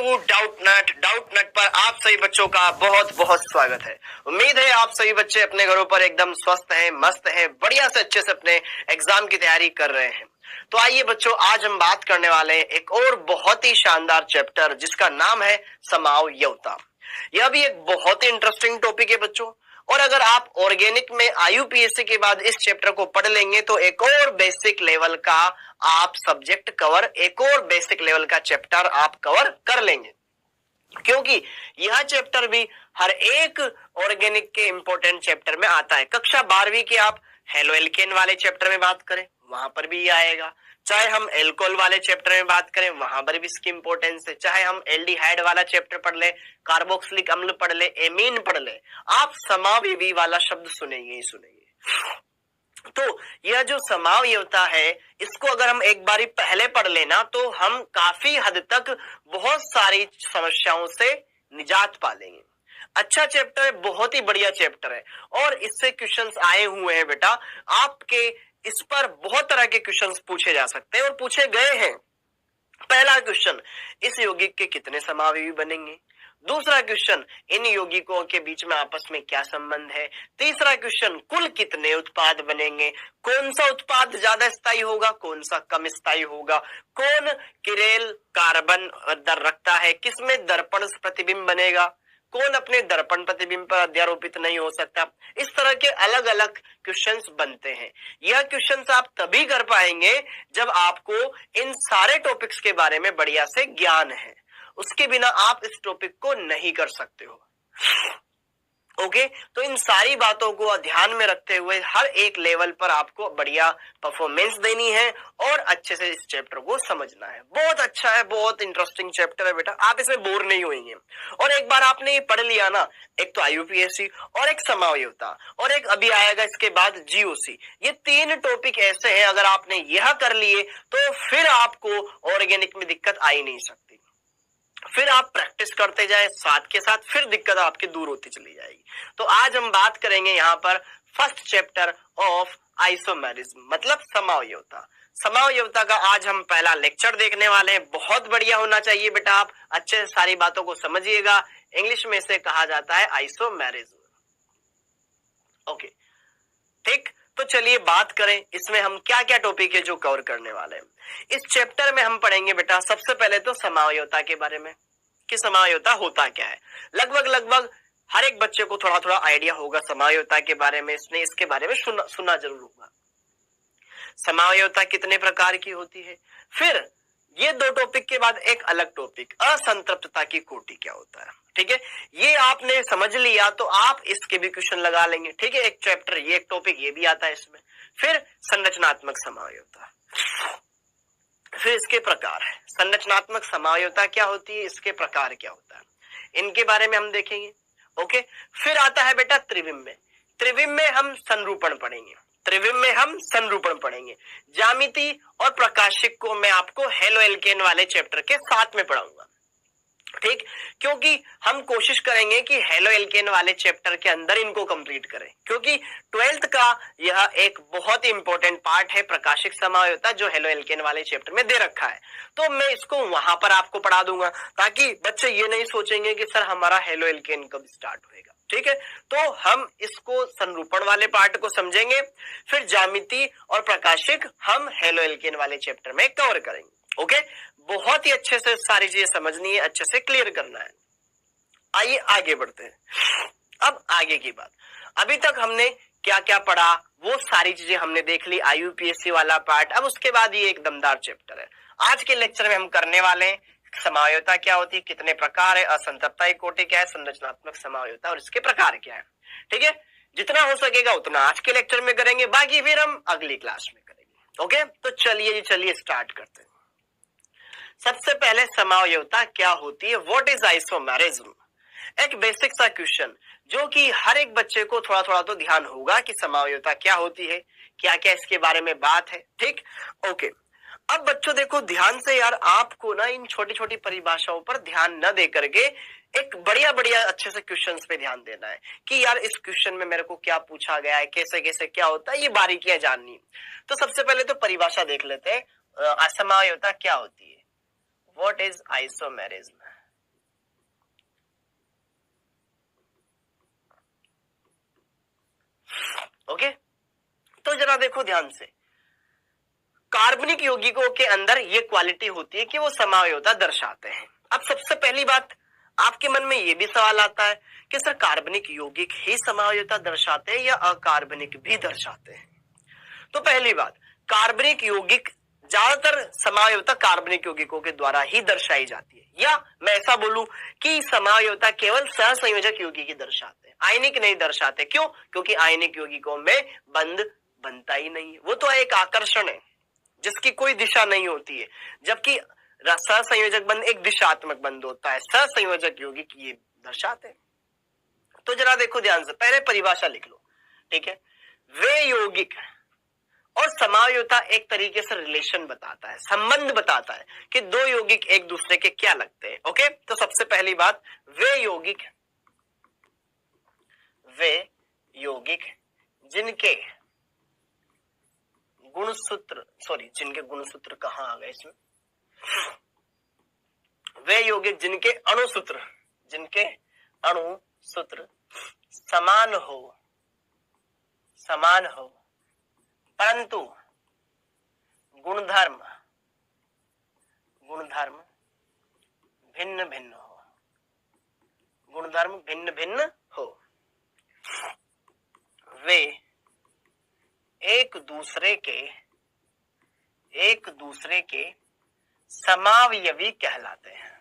Doubt नट पर आप सभी बच्चों का बहुत बहुत स्वागत है। उम्मीद है आप सभी बच्चे अपने घरों पर एकदम स्वस्थ हैं, मस्त हैं, बढ़िया से अच्छे से अपने एग्जाम की तैयारी कर रहे हैं। तो आइए बच्चों, आज हम बात करने वाले हैं एक और बहुत ही शानदार चैप्टर जिसका नाम है समावयवता। यह भी एक बहुत ही इंटरेस्टिंग टॉपिक है बच्चों, और अगर आप ऑर्गेनिक में आईयूपीएससी के बाद इस चैप्टर को पढ़ लेंगे तो एक और बेसिक लेवल का आप सब्जेक्ट कवर, एक और बेसिक लेवल का चैप्टर आप कवर कर लेंगे, क्योंकि यह चैप्टर भी हर एक ऑर्गेनिक के इंपॉर्टेंट चैप्टर में आता है। कक्षा 12वीं के आप हेलो एल्केन वाले चैप्टर में बात करें, वहां पर भी ये आएगा। चाहे हम एल्कोहल वाले चैप्टर में बात करें, वहां पर भी इसकी इंपॉर्टेंस है। चाहे हम एल्डिहाइड वाला चैप्टर पढ़ ले, कार्बोक्सिलिक अम्ल पढ़ ले, एमीन पढ़ ले, आप समावयवी वाला शब्द सुनेंगे ही सुनेंगे। तो यह जो समावयवता है, इसको अगर हम एक बारी पहले पढ़ लेना तो हम काफी हद तक बहुत सारी समस्याओं से निजात पा लेंगे। अच्छा चैप्टर है, बहुत ही बढ़िया चैप्टर है, और इससे क्वेश्चंस आए हुए हैं बेटा आपके। इस पर बहुत तरह के क्वेश्चंस पूछे जा सकते हैं और पूछे गए हैं। पहला क्वेश्चन, इस यौगिक के कितने समावयवी बनेंगे। दूसरा क्वेश्चन, इन यौगिकों के बीच में आपस में क्या संबंध है। तीसरा क्वेश्चन, कुल कितने उत्पाद बनेंगे, कौन सा उत्पाद ज्यादा स्थायी होगा, कौन सा कम स्थायी होगा, कौन किरेल कार्बन दर रखता है, किसमें दर्पण प्रतिबिंब बनेगा, कौन अपने दर्पण प्रतिबिंब पर अध्यारोपित नहीं हो सकता। इस तरह के अलग अलग क्वेश्चंस बनते हैं। यह क्वेश्चंस आप तभी कर पाएंगे जब आपको इन सारे टॉपिक्स के बारे में बढ़िया से ज्ञान है। उसके बिना आप इस टॉपिक को नहीं कर सकते हो। ओके, तो इन सारी बातों को ध्यान में रखते हुए हर एक लेवल पर आपको बढ़िया परफॉर्मेंस देनी है और अच्छे से इस चैप्टर को समझना है। बहुत अच्छा है, बहुत इंटरेस्टिंग चैप्टर है बेटा, आप इसमें बोर नहीं होंगे। और एक बार आपने ये पढ़ लिया ना, एक तो आईयूपीएससी और एक समावयवता और एक अभी आएगा इसके बाद जीओसी, ये तीन टॉपिक ऐसे हैं, अगर आपने यह कर लिए तो फिर आपको ऑर्गेनिक में दिक्कत आ ही नहीं सकती। फिर आप प्रैक्टिस करते जाए साथ के साथ, फिर दिक्कत आपकी दूर होती चली जाएगी। तो आज हम बात करेंगे यहाँ पर फर्स्ट चैप्टर ऑफ आइसोमेरिज्म, मतलब समावयवता। समावयवता का आज हम पहला लेक्चर देखने वाले हैं। बहुत बढ़िया होना चाहिए बेटा, आप अच्छे से सारी बातों को समझिएगा। इंग्लिश में इसे कहा जाता है आइसोमेरिज्म। ओके ठीक, तो चलिए बात करें इसमें हम क्या क्या टॉपिक है जो कवर करने वाले हैं। इस चैप्टर में हम पढ़ेंगे बेटा सबसे पहले तो समावयवता के बारे में, कि समावयवता होता क्या है। लगभग हर एक बच्चे को थोड़ा थोड़ा आइडिया होगा समावयवता के बारे में, इसने इसके बारे में सुना जरूर होगा। समावयवता कितने प्रकार की होती है। फिर ये दो टॉपिक के बाद एक अलग टॉपिक, असंतृप्तता की कोटि क्या होता है। ठीक है, ये आपने समझ लिया तो आप इसके भी क्वेश्चन लगा लेंगे। ठीक है, एक चैप्टर ये, एक टॉपिक ये भी आता है इसमें। फिर संरचनात्मक समावयवता, फिर इसके प्रकार है। संरचनात्मक समावयवता क्या होती है, इसके प्रकार क्या होता है, इनके बारे में हम देखेंगे। ओके, फिर आता है बेटा त्रिविम में। त्रिविम में हम संरूपण पढ़ेंगे, त्रिविम में हम संरूपण पढ़ेंगे। ज्यामिति और प्रकाशिक को मैं आपको हेलो एल्केन वाले चैप्टर के साथ में पढ़ाऊंगा। ठीक, क्योंकि हम कोशिश करेंगे कि हेलो एल्केन वाले चैप्टर के अंदर इनको कंप्लीट करें, क्योंकि 12th का यह एक बहुत ही इंपॉर्टेंट पार्ट है प्रकाशिक समावयवता, जो हेलो एल्केन वाले चैप्टर में दे रखा है। तो मैं इसको वहां पर आपको पढ़ा दूंगा, ताकि बच्चे ये नहीं सोचेंगे कि सर हमारा हेलो एल्केन कब स्टार्ट होएगा। ठीक है, तो हम इसको संरूपण वाले पार्ट को समझेंगे, फिर ज्यामिति और प्रकाशिक हम हेलो एल्केन वाले चैप्टर में कवर करेंगे। ओके, बहुत ही अच्छे से सारी चीजें समझनी है, अच्छे से क्लियर करना है। आइए आगे बढ़ते हैं। अब आगे की बात, अभी तक हमने क्या क्या पढ़ा वो सारी चीजें हमने देख ली, आईयूपीएससी वाला पार्ट। अब उसके बाद ये एक दमदार चैप्टर है। आज के लेक्चर में हम करने वाले हैं समावयवता क्या होती है, कितने प्रकार है, असंतृप्तता की कोटि क्या है, संरचनात्मक समावयवता और इसके प्रकार क्या है। ठीक है, जितना हो सकेगा उतना आज के लेक्चर में करेंगे, बाकी फिर हम अगली क्लास में करेंगे। ओके, तो चलिए स्टार्ट करते हैं। सबसे पहले समावयवता क्या होती है, व्हाट इज आइसोमेरिज्म। एक बेसिक सा क्वेश्चन जो कि हर एक बच्चे को थोड़ा थोड़ा तो ध्यान होगा कि समावयवता क्या होती है, क्या क्या इसके बारे में बात है। ठीक, ओके। अब बच्चों देखो ध्यान से यार, आपको ना इन छोटी छोटी परिभाषाओं पर ध्यान न दे करके एक बढ़िया अच्छे से क्वेश्चंस पे ध्यान देना है कि यार इस क्वेश्चन में मेरे को क्या पूछा गया है, कैसे कैसे क्या होता है, ये बारीकियां जाननी। तो सबसे पहले तो परिभाषा देख लेते हैं, समावयवता क्या होती है, व्हाट इज आइसोमेरिज्म। तो जरा देखो ध्यान से, कार्बनिक यौगिकों के अंदर ये क्वालिटी होती है कि वो समावयवता दर्शाते हैं। अब सबसे पहली बात, आपके मन में ये भी सवाल आता है कि सर कार्बनिक यौगिक ही समावयवता दर्शाते हैं या अकार्बनिक भी दर्शाते हैं? तो पहली बात, कार्बनिक यौगिक ज्यादातर समावयवता कार्बनिक यौगिकों के द्वारा ही दर्शाई जाती है, या मैं ऐसा बोलूं कि समावयवता केवल सहसंयोजक यौगिक ही दर्शाते हैं, आयनिक नहीं दर्शाते। क्यों? क्योंकि आयनिक यौगिकों में बंध बनता ही नहीं है, वो तो एक आकर्षण है जिसकी कोई दिशा नहीं होती है, जबकि सहसंयोजक बंध एक दिशात्मक बंध होता है, सहसंयोजक यौगिक ये दर्शाते हैं। तो जरा देखो ध्यान से, पहले परिभाषा लिख लो, ठीक है। वे यौगिक और समावयवता एक तरीके से रिलेशन बताता है, संबंध बताता है कि दो यौगिक एक दूसरे के क्या लगते हैं। ओके, तो सबसे पहली बात, वे यौगिक जिनके गुणसूत्र कहां आ गए इसमें, वे यौगिक जिनके अणुसूत्र समान हो परंतु गुणधर्म भिन्न भिन्न हो, वे एक दूसरे के समावयवी कहलाते हैं।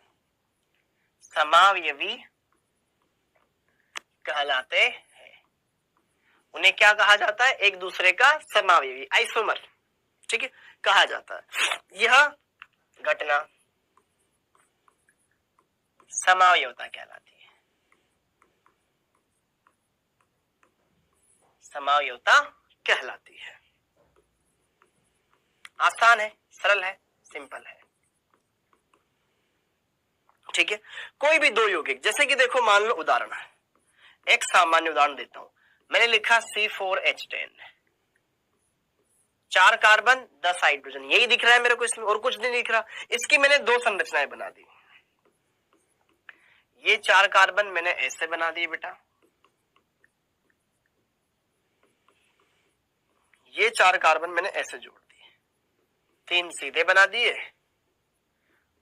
उन्हें क्या कहा जाता है? एक दूसरे का समावयवी, आइसोमर, ठीक है, कहा जाता है। यह घटना समावयवता कहलाती है। आसान है, सरल है, सिंपल है, ठीक है। कोई भी दो यौगिक, जैसे कि देखो मान लो उदाहरण है, एक सामान्य उदाहरण देता हूं, मैंने लिखा C4H10, 4 कार्बन 10 हाइड्रोजन, यही दिख रहा है मेरे को इसमें, और कुछ नहीं दिख रहा। इसकी मैंने दो संरचनाएं बना दी, ये 4 कार्बन मैंने ऐसे बना दिए बेटा, ये 4 कार्बन मैंने ऐसे जोड़ दिए, 3 सीधे बना दिए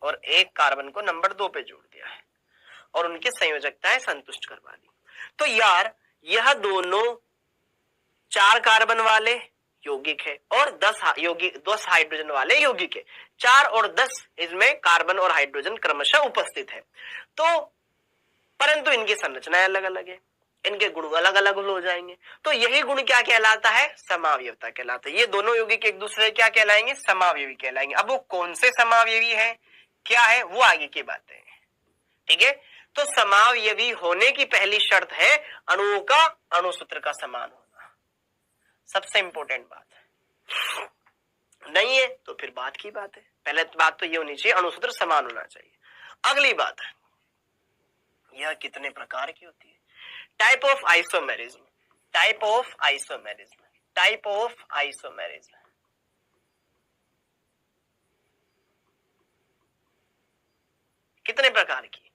और एक कार्बन को नंबर 2 पे जोड़ दिया है और उनकी संयोजकताएं संतुष्ट करवा दी। तो यार यह दोनों 4 कार्बन वाले यौगिक है और 10 हाइड्रोजन वाले यौगिक है। 4 और 10 इसमें कार्बन और हाइड्रोजन क्रमशः उपस्थित है, तो परंतु इनकी संरचनाएं अलग अलग है, इनके गुण अलग अलग हो जाएंगे। तो यही गुण क्या कहलाता है? समावयवता कहलाता है। ये दोनों यौगिक एक दूसरे क्या कहलाएंगे? समावयवी कहलाएंगे। अब वो कौन से समावयवी है, क्या है, वो आगे की बातें हैं, ठीक है। तो समावयवी होने की पहली शर्त है अणुओं का अणुसूत्र का समान होना, सबसे इंपॉर्टेंट बात है। नहीं है तो फिर बात की बात है, पहले बात तो ये होनी चाहिए अणुसूत्र समान होना चाहिए। अगली बात है, यह कितने प्रकार की होती है? Type of isomerism. कितने प्रकार की?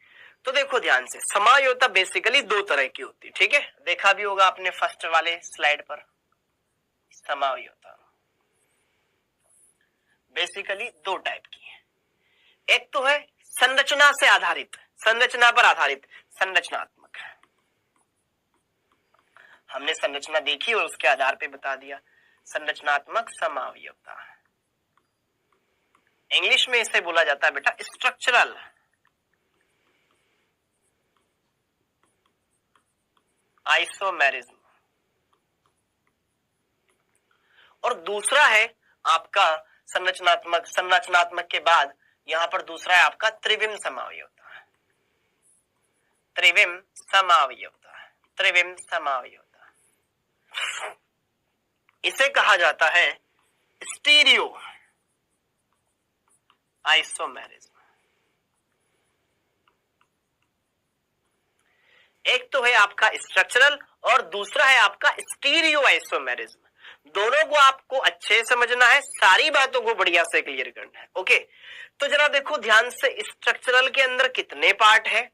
तो देखो ध्यान से, समावयवता बेसिकली दो तरह की होती है, ठीक है। देखा भी होगा आपने फर्स्ट वाले स्लाइड पर, समावयवता बेसिकली दो टाइप की है। एक तो है संरचना पर आधारित संरचनात्मक, हमने संरचना देखी और उसके आधार पे बता दिया, संरचनात्मक समावयवता। इंग्लिश में इसे बोला जाता है बेटा स्ट्रक्चरल आइसोमेरिज्म। और दूसरा है आपका संरचनात्मक के बाद यहां पर दूसरा है आपका त्रिविम समावयवता। इसे कहा जाता है स्टीरियो आइसोमेरिज्म। एक तो है आपका स्ट्रक्चरल और दूसरा है आपका स्टीरियो आइसोमेरिज्म। दोनों को आपको अच्छे समझना है, सारी बातों को बढ़िया से क्लियर करना है। ओके, तो जरा देखो ध्यान से, स्ट्रक्चरल के अंदर कितने पार्ट है,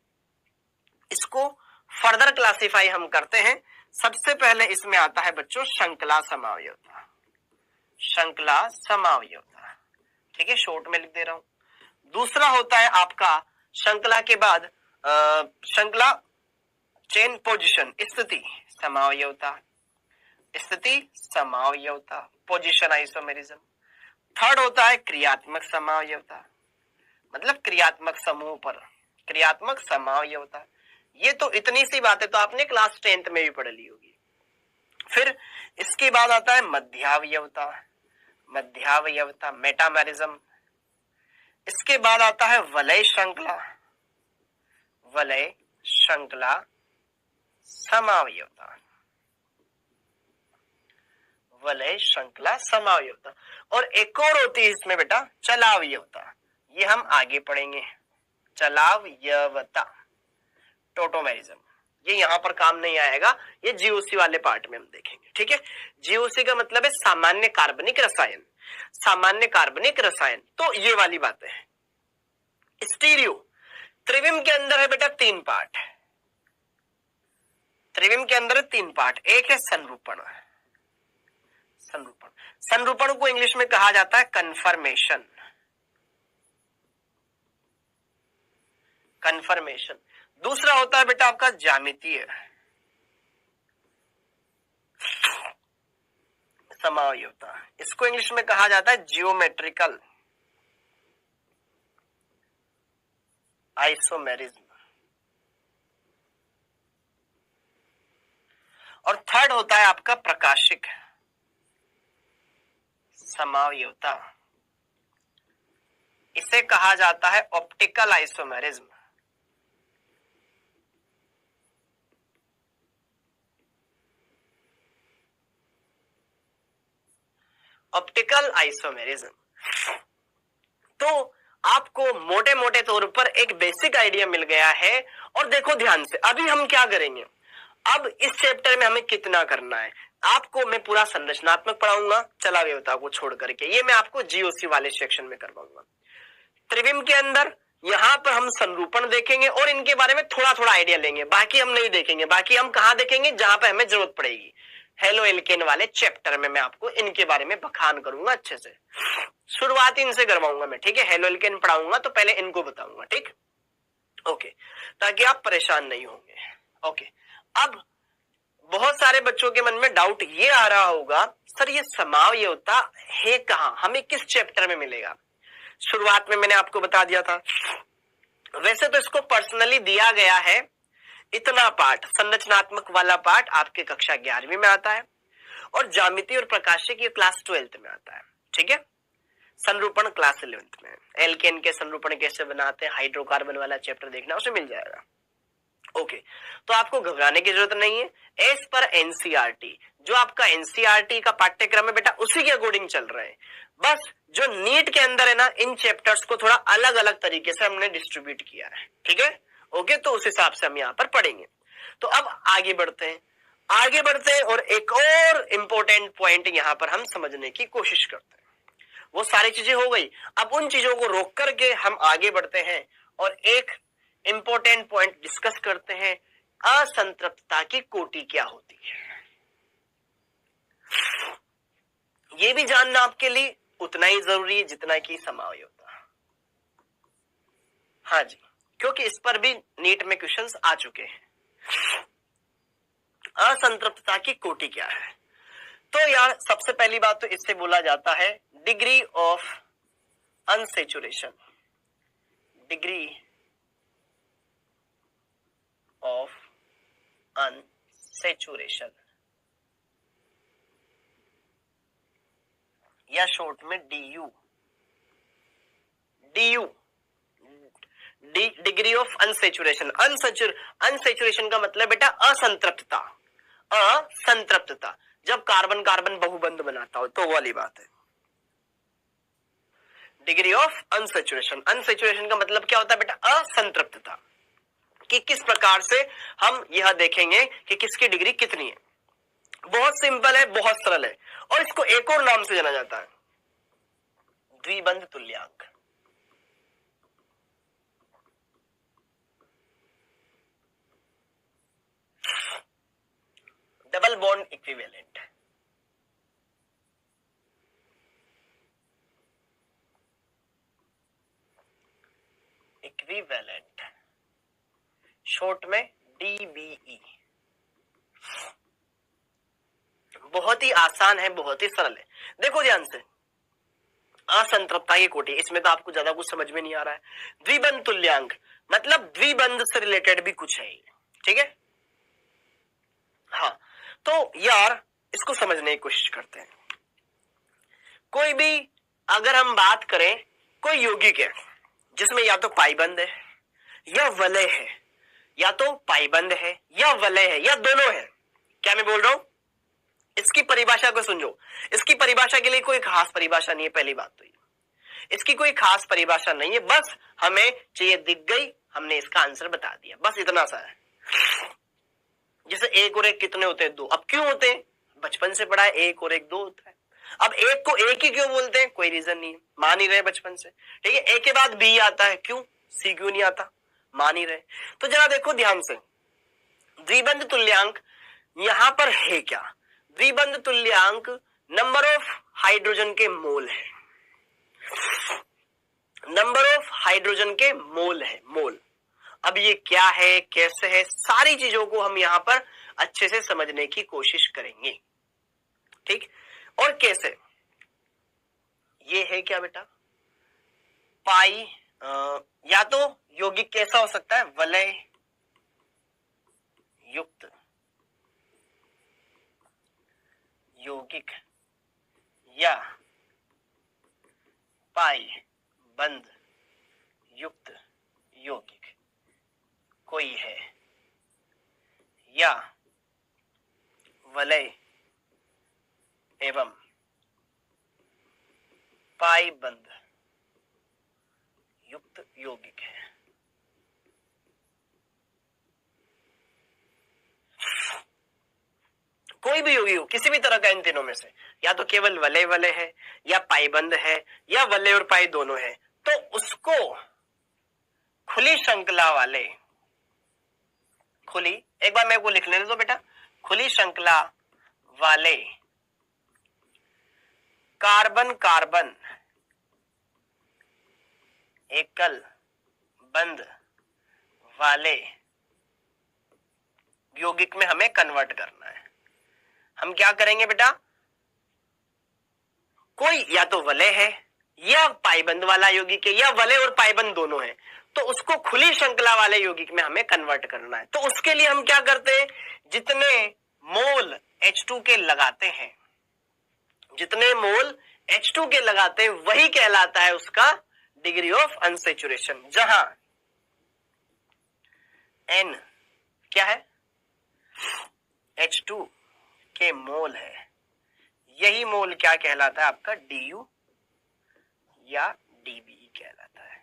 इसको फर्दर क्लासिफाई हम करते हैं। सबसे पहले इसमें आता है बच्चों श्रृंखला समावयवता। श्रृंखला समावयवता। ठीक है, शॉर्ट में लिख दे रहा हूं। दूसरा होता है आपका श्रृंखला के बाद श्रृंखला चेन पोजीशन, स्थिति समावयवता, स्थिति समावयवता, पोजीशन आइसोमेरिज्म। थर्ड होता है क्रियात्मक समावयवता, मतलब क्रियात्मक समूह पर क्रियात्मक समावयवता। ये तो इतनी सी बात है, तो आपने क्लास 10th में भी पढ़ ली होगी। फिर इसके बाद आता है मध्यावयवता, मध्यावयवता मेटामेरिज्म। इसके बाद आता है वलय श्रृंखला, वलय श्रृंखला समावयवता, वलय श्रृंखला समावयवता। और एक और होती है इसमें बेटा चलावयवता, ये हम आगे पढ़ेंगे। चलावयवता टोटोमेरिज्म, ये यहां पर काम नहीं आएगा, ये जीओसी वाले पार्ट में हम देखेंगे। ठीक है, जीओसी का मतलब है सामान्य कार्बनिक रसायन, सामान्य कार्बनिक रसायन। तो ये वाली बातें हैं। स्टीरियो, त्रिविम के अंदर है बेटा 3 पार्ट, त्रिविम के अंदर 3 पार्ट। एक है संरूपण, संरूपण, संरूपण को इंग्लिश में कहा जाता है कन्फर्मेशन, कन्फर्मेशन। दूसरा होता है बेटा आपका ज्यामितीय समावयवता, इसको इंग्लिश में कहा जाता है जियोमेट्रिकल आइसोमेरिज्म। और थर्ड होता है आपका प्रकाशिक समावयवता, इसे कहा जाता है ऑप्टिकल आइसोमेरिज्म। Optical isomerism. तो आपको मोटे मोटे तौर पर एक बेसिक आइडिया मिल गया है। और देखो ध्यान से, अभी हम क्या करेंगे, अब इस चैप्टर में हमें कितना करना है, आपको मैं पूरा संरचनात्मक पढ़ाऊंगा चलावयवता को छोड़ करके, ये मैं आपको जीओसी वाले सेक्शन में करवाऊंगा। त्रिविम के अंदर यहां पर हम संरूपण देखेंगे और इनके बारे में थोड़ा थोड़ा आइडिया लेंगे, बाकी हम नहीं देखेंगे। बाकी हम कहां देखेंगे, जहां पर हमें जरूरत पड़ेगी। हेलो एल्केन वाले चैप्टर में मैं आपको इनके बारे में बखान करूंगा अच्छे से, शुरुआत इनसे करवाऊंगा मैं। ठीक है, हेलो एल्केन पढ़ाऊंगा तो पहले इनको बताऊंगा। ठीक, ओके, ताकि आप परेशान नहीं होंगे। ओके, अब बहुत सारे बच्चों के मन में डाउट ये आ रहा होगा, सर ये समावयवता है कहां, हमें किस चैप्टर में मिलेगा। शुरुआत में मैंने आपको बता दिया था, वैसे तो इसको पर्सनली दिया गया है। इतना पार्ट, संरचनात्मक वाला पार्ट आपके कक्षा 11वीं में आता है, और ज्यामिति और प्रकाशिक ये क्लास 12th में आता है। ठीक है, संरूपण क्लास 11th में। एल्केन के संरूपण कैसे बनाते हैं, हाइड्रोकार्बन वाला चैप्टर देखना, उसे मिल जाएगा। ओके, तो आपको घबराने की जरूरत नहीं है। एज पर एनसीईआरटी, जो आपका एनसीईआरटी का पाठ्यक्रम है बेटा, उसी के अकॉर्डिंग चल रहे हैं। बस जो नीट के अंदर है ना, इन चैप्टर्स को थोड़ा अलग अलग तरीके से हमने डिस्ट्रीब्यूट किया है। ठीक है, ओके, तो उस हिसाब से हम यहाँ पर पढ़ेंगे। तो अब आगे बढ़ते हैं, आगे बढ़ते हैं, और एक और इंपॉर्टेंट पॉइंट यहाँ पर हम समझने की कोशिश करते हैं। वो सारी चीजें हो गई, अब उन चीजों को रोक करके हम आगे बढ़ते हैं और एक इंपॉर्टेंट पॉइंट डिस्कस करते हैं, असंतृप्तता की कोटि क्या होती है। ये भी जानना आपके लिए उतना ही जरूरी है जितना कि समावयवता। हाँ जी, क्योंकि इस पर भी नीट में क्वेश्चंस आ चुके हैं। असंतृप्तता की कोटि क्या है, तो यार सबसे पहली बात तो इससे बोला जाता है degree of unsaturation, degree of unsaturation, या शॉर्ट में DU, DU, degree of unsaturation. Unsaturation का मतलब बेटा असंतृप्तता, असंतृप्तता, जब कार्बन कार्बन बहुबंध बनाता हो तो वाली बात है। डिग्री ऑफ अनसेचुरेशन, अनसेचुरेशन का मतलब क्या होता है बेटा, असंतृप्तता, कि किस प्रकार से हम यह देखेंगे कि किसकी डिग्री कितनी है। बहुत सिंपल है, बहुत सरल है, और इसको एक और नाम से जाना जाता है, द्विबंध तुल्यांक। Double bond equivalent. शॉर्ट में DBE। बहुत ही आसान है, बहुत ही सरल है। देखो ध्यान से, असंतृप्तता की कोटि, इसमें तो आपको ज्यादा कुछ समझ में नहीं आ रहा है। द्विबंध तुल्यांक मतलब द्विबंध से रिलेटेड भी कुछ है, ठीक है। हाँ, तो यार इसको समझने की कोशिश करते हैं। कोई भी अगर हम बात करें, कोई यौगिक है जिसमें या तो पाईबंद है या वलय है, या तो पाईबंद है या वलय है या दोनों है। क्या मैं बोल रहा हूं? इसकी परिभाषा को समझो। इसकी परिभाषा के लिए कोई खास परिभाषा नहीं है, पहली बात तो ये, इसकी कोई खास परिभाषा नहीं है, बस हमें चाहिए दिख गई, हमने इसका आंसर बता दिया, बस इतना सा है। जैसे एक और एक कितने होते हैं? दो। अब क्यों होते हैं? बचपन से पढ़ा है, एक और एक दो होता है। अब एक को एक ही क्यों बोलते हैं? कोई रीजन नहीं है, मान ही रहे बचपन से, ठीक है। ए के बाद बी आता है, क्यों? सी क्यों नहीं आता? मान ही रहे। तो जरा देखो ध्यान से, द्विबंध तुल्यांक यहां पर है क्या? द्विबंध तुल्यांक नंबर ऑफ हाइड्रोजन के मोल है, नंबर ऑफ हाइड्रोजन के मोल है, मोल। अब ये क्या है, कैसे है, सारी चीजों को हम यहां पर अच्छे से समझने की कोशिश करेंगे, ठीक। और कैसे, ये है क्या बेटा? पाई या तो यौगिक कैसा हो सकता है? वलय युक्त यौगिक या पाई बंद युक्त यौगिक कोई है, या वलय एवं पाई बंद युक्त यौगिक है। कोई भी यौगिक हो, किसी भी तरह का इन तीनों में से, या तो केवल वलय वलय है, या पाईबंद है, या वलय और पाई दोनों है, तो उसको खुली श्रृंखला वाले, खुली, एक बार मेरे को लिख लेने दो बेटा, खुली श्रृंखला वाले कार्बन कार्बन एकल बंद वाले यौगिक में हमें कन्वर्ट करना है। हम क्या करेंगे बेटा? कोई या तो वलय है या पाईबंद वाला यौगिक है, या वलय और पाईबंद दोनों है, तो उसको खुली श्रृंखला वाले यौगिक में हमें कन्वर्ट करना है। तो उसके लिए हम क्या करते हैं? जितने मोल H2 के लगाते हैं, जितने मोल H2 के लगाते हैं, वही कहलाता है उसका डिग्री ऑफ अनसैचुरेशन। जहां N क्या है? H2 के मोल है, यही मोल क्या कहलाता है? आपका DU या DBE कहलाता है।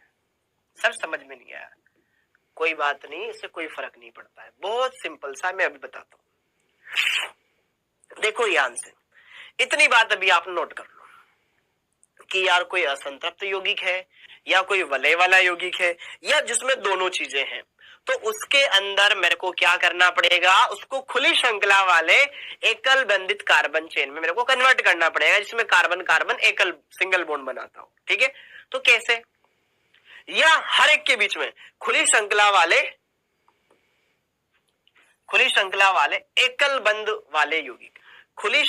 सब समझ में नहीं आया? कोई बात नहीं, इससे कोई फर्क नहीं पड़ता है, बहुत सिंपल सा, मैं अभी बताता हूं। देखो ध्यान से, इतनी बात अभी आप नोट कर लो कि यार कोई असंतृप्त यौगिक है, या कोई वलय वाला यौगिक है, या जिसमें दोनों चीजें हैं, तो उसके अंदर मेरे को क्या करना पड़ेगा? उसको खुली श्रृंखला वाले एकल बंधित कार्बन चेन में मेरे को कन्वर्ट करना पड़ेगा, जिसमें कार्बन कार्बन एकल सिंगल बॉन्ड बनाता हो, ठीक है। तो कैसे? या हर एक के बीच में खुली श्रृंखला वाले एकल बंध वाले यौगिक, खुली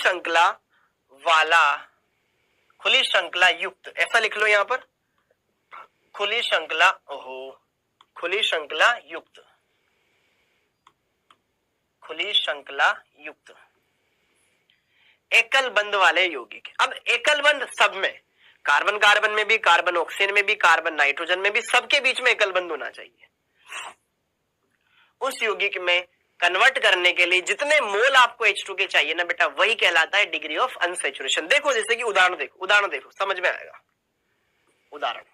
श्रृंखला युक्त, ऐसा लिख लो यहां पर, खुली श्रृंखला युक्त एकल बंध वाले यौगिक। अब एकल बंध सब में, कार्बन कार्बन में भी, कार्बन ऑक्सीजन में भी, कार्बन नाइट्रोजन में भी, सबके बीच में एकल बंध होना चाहिए। उस यौगिक में कन्वर्ट करने के लिए जितने मोल आपको H2 के चाहिए ना बेटा, वही कहलाता है डिग्री ऑफ अनसैचुरेशन। देखो जैसे कि उदाहरण देखो, समझ में आएगा। उदाहरण,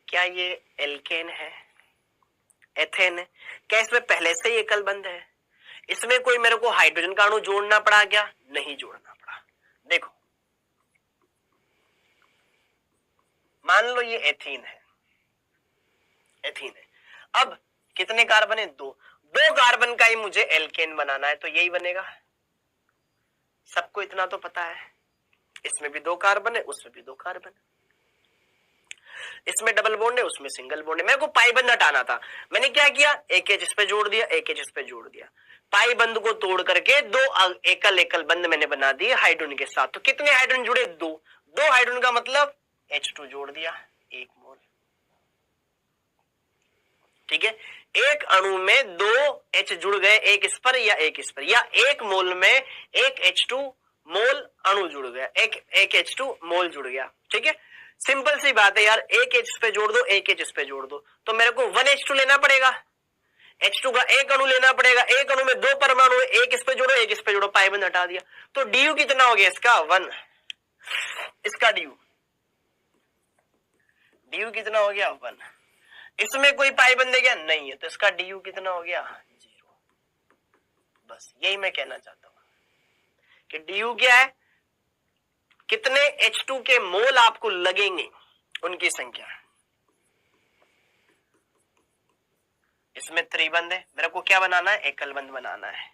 क्या ये एल्केन है, एथेन है? क्या इसमें पहले से ही एकल बंध है? इसमें कोई मेरे को हाइड्रोजन का अणु जोड़ना पड़ा क्या? नहीं जोड़ना पड़ा। देखो मान लो ये एथीन है, अब कितने कार्बन है? दो कार्बन का ही मुझे एल्केन बनाना है, तो यही बनेगा। सबको इतना तो पता है, इसमें भी 2 कार्बन है, उसमें भी 2 कार्बन है, इसमें डबल बॉन्ड है, उसमें सिंगल बॉन्ड है, मेरे को पाई बंद हटाना था। मैंने क्या किया, एक एच इस पे जोड़ दिया, एक एच इस पे जोड़ दिया, पाई बंद को तोड़ करके दो एकल एकल बंद मैंने बना दिए हाइड्रोजन के साथ। तो कितने हाइड्रोजन जुड़े, दो हाइड्रोजन का मतलब H2 जोड़ दिया, 1 मोल। ठीक है, एक अणु में दो H जुड़ गए, एक इस पर या एक इस पर, या एक मोल में एक H2 मोल अणु जुड़ गया, एक H2 मोल जुड़ गया। ठीक है, सिंपल सी बात है यार, एक H पे जोड़ दो, एक H इस पे जोड़ दो, तो मेरे को 1 H2 लेना पड़ेगा, H2 का एक अणु लेना पड़ेगा, एक अणु में दो परमाणु है, एक इस पे जोड़ो एक इस पे जोड़ो, पाई बंद हटा दिया। तो डी कितना हो गया इसका, 1। इसका डी कितना हो गया, 1। इसमें कोई पाई बंद है क्या, नहीं है, तो इसका डी कितना हो गया, 0। बस यही मैं कहना चाहता हूं कि डी क्या है, कितने H2 के मोल आपको लगेंगे उनकी संख्या। इसमें त्रिबंध है, मेरे को क्या बनाना है, एकल बंध बनाना है,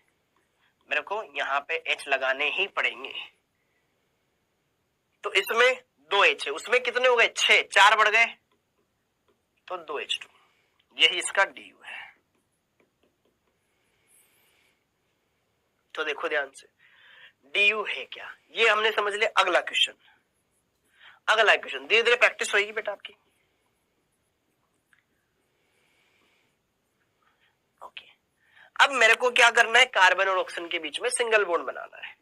मेरे को यहां पे H लगाने ही पड़ेंगे। तो इसमें 2 H है, उसमें कितने हो गए, 6, 4 बढ़ गए, तो 2 H2, यही इसका डी है। तो देखो ध्यान से, डी है क्या, ये हमने समझ लिया। अगला क्वेश्चन धीरे धीरे प्रैक्टिस होगी बेटा आपकी। ओके, अब मेरे को क्या करना है, कार्बन और ऑक्सीजन के बीच में सिंगल बॉन्ड बनाना है।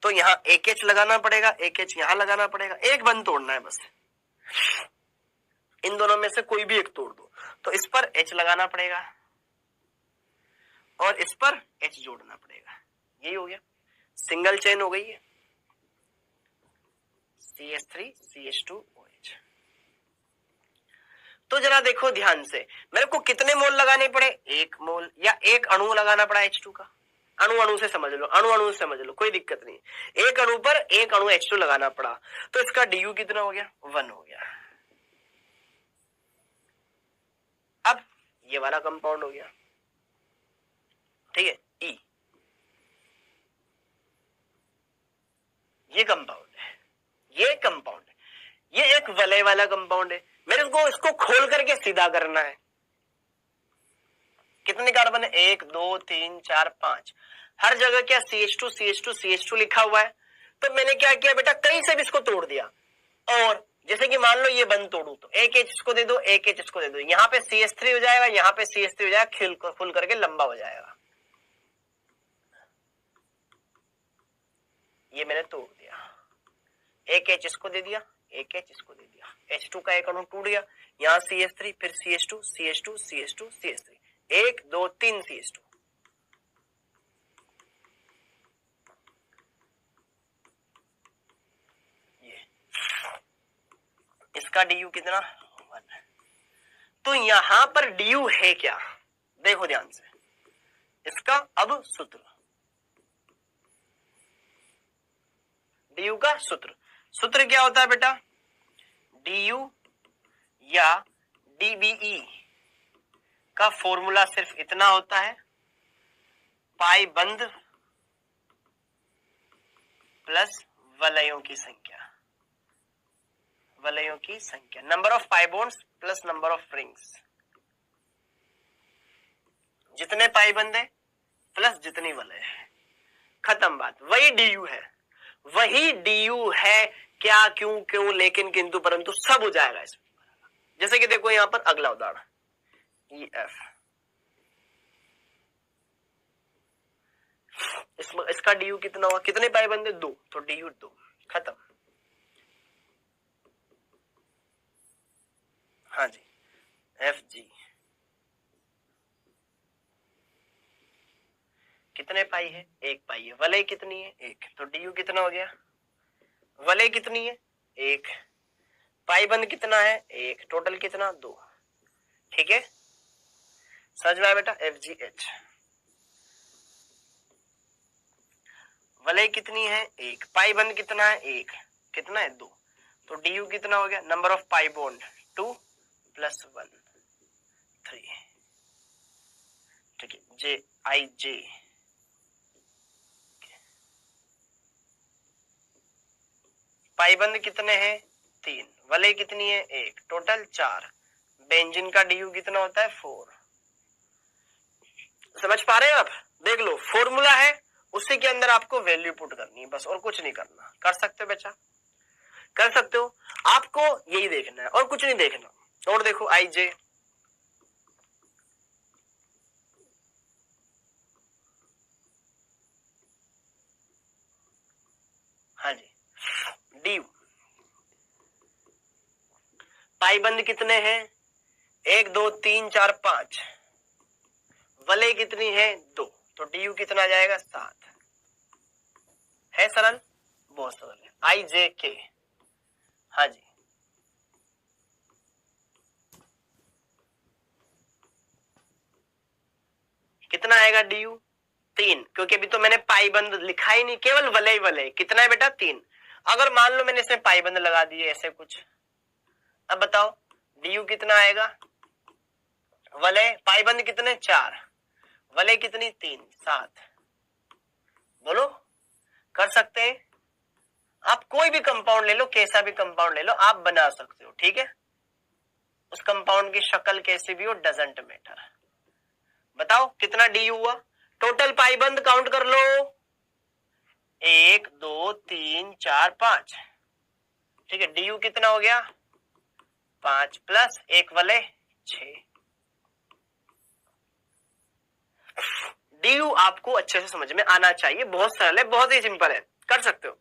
तो यहां एक H लगाना पड़ेगा, एक H यहां लगाना पड़ेगा, एक बंद तोड़ना है बस, इन दोनों में से कोई भी एक तोड़ दो। तो इस पर H लगाना पड़ेगा और इस पर H जोड़ना पड़ेगा, यही हो गया, सिंगल चेन हो गई है, CH3 CH2OH। तो जरा देखो ध्यान से, मेरे को कितने मोल लगाने पड़े, 1 मोल, या एक अणु लगाना पड़ा H2 का। अणु से समझ लो, अणु से समझ लो, कोई दिक्कत नहीं, एक अणु पर एक अणु H2 लगाना पड़ा, तो इसका डी कितना हो गया, 1 हो गया। अब ये वाला कंपाउंड हो गया, ठीक है, E, ये कंपाउंड है, ये एक वलय वाला कंपाउंड है, मेरे को इसको खोल करके सीधा करना है। कितने कार्बन है, 1 2 3 4 5, हर जगह क्या CH2 CH2 CH2 लिखा हुआ है। तो मैंने क्या किया बेटा, कहीं से भी इसको तोड़ दिया, और जैसे कि मान लो ये बंद तोड़ू, तो एक H इसको दे दो, एक H इसको दे दो, यहाँ पे CH3 हो जाएगा, यहाँ पे CH3 हो जाएगा, खुल करके लंबा हो जाएगा। ये मैंने तोड़ दिया, एक H इसको दे दिया, एक H इसको दे दिया, H2 का एक अणु टूट गया, यहाँ CH3, फिर CH2 CH2 CH2 CH3, 1 2 3 CH2। ये इसका डी कितना, 1 है। तो यहां पर डी है क्या, देखो ध्यान से, इसका अब सूत्र, डी का सूत्र क्या होता है बेटा, डी या डीबीई का फॉर्मूला सिर्फ इतना होता है, पाई बंद प्लस वलयों की संख्या, number of pi bonds plus number of rings, जितने पाई बंद है प्लस जितनी वलय है, खत्म बात। वही डीयू है, क्या क्यों क्यों लेकिन किंतु परंतु सब हो जाएगा इसमें। जैसे कि देखो यहां पर अगला उदाहरण, EF, इसका डी कितना हुआ, कितने पाई बंदे, 2, तो डी 2, खत्म। हाँ जी, FG कितने पाई है, 1 पाई है, वलय कितनी है, 1, तो डी कितना हो गया, वलय कितनी है, 1, पाई बंद कितना है, 1, टोटल कितना, 2। ठीक है, समझ में आया बेटा, FGH, वलय कितनी है, 1, पाई बंद कितना है, 1, कितना है, 2, तो डी कितना हो गया, नंबर ऑफ पाई बॉन्ड 2 + 1 3। ठीक है, JIJ, पाई बंद कितने हैं, 3, वलय कितनी है 1, टोटल 4। बेंजीन का डी यू कितना होता है 4। समझ पा रहे हैं आप? देख लो फॉर्मूला है, उसी के अंदर आपको वैल्यू पुट करनी है बस, और कुछ नहीं करना। कर सकते हो बच्चा, कर सकते हो। आपको यही देखना है और कुछ नहीं देखना। और देखो आई जे, हाँ जी, डी यू पाईबंद कितने हैं 1 2 3 4 5, वलय कितनी है 2, तो डी यू कितना जाएगा 7। है सरल, बहुत सरल है। आई जे के, हाँ जी, कितना आएगा डी यू 3, क्योंकि अभी तो मैंने पाईबंद लिखा ही नहीं, केवल वलय वलय कितना है बेटा 3। अगर मान लो मैंने इसमें पाईबंद लगा दिए ऐसे कुछ, अब बताओ डी यू कितना आएगा, वलय पाईबंद कितने 4, वलय कितनी 3, 7। बोलो, कर सकते हैं? आप कोई भी कंपाउंड ले लो, कैसा भी कंपाउंड ले लो, आप बना सकते हो, ठीक है। उस कंपाउंड की शक्ल कैसी भी हो, डजंट मैटर। बताओ कितना डी यू हुआ, टोटल पाईबंद काउंट कर लो, 1 2 3 4 5, ठीक है। डी यू कितना हो गया 5 प्लस 1 वलय 6। डी यू आपको अच्छे से समझ में आना चाहिए, बहुत सरल है, बहुत ही सिंपल है, कर सकते हो।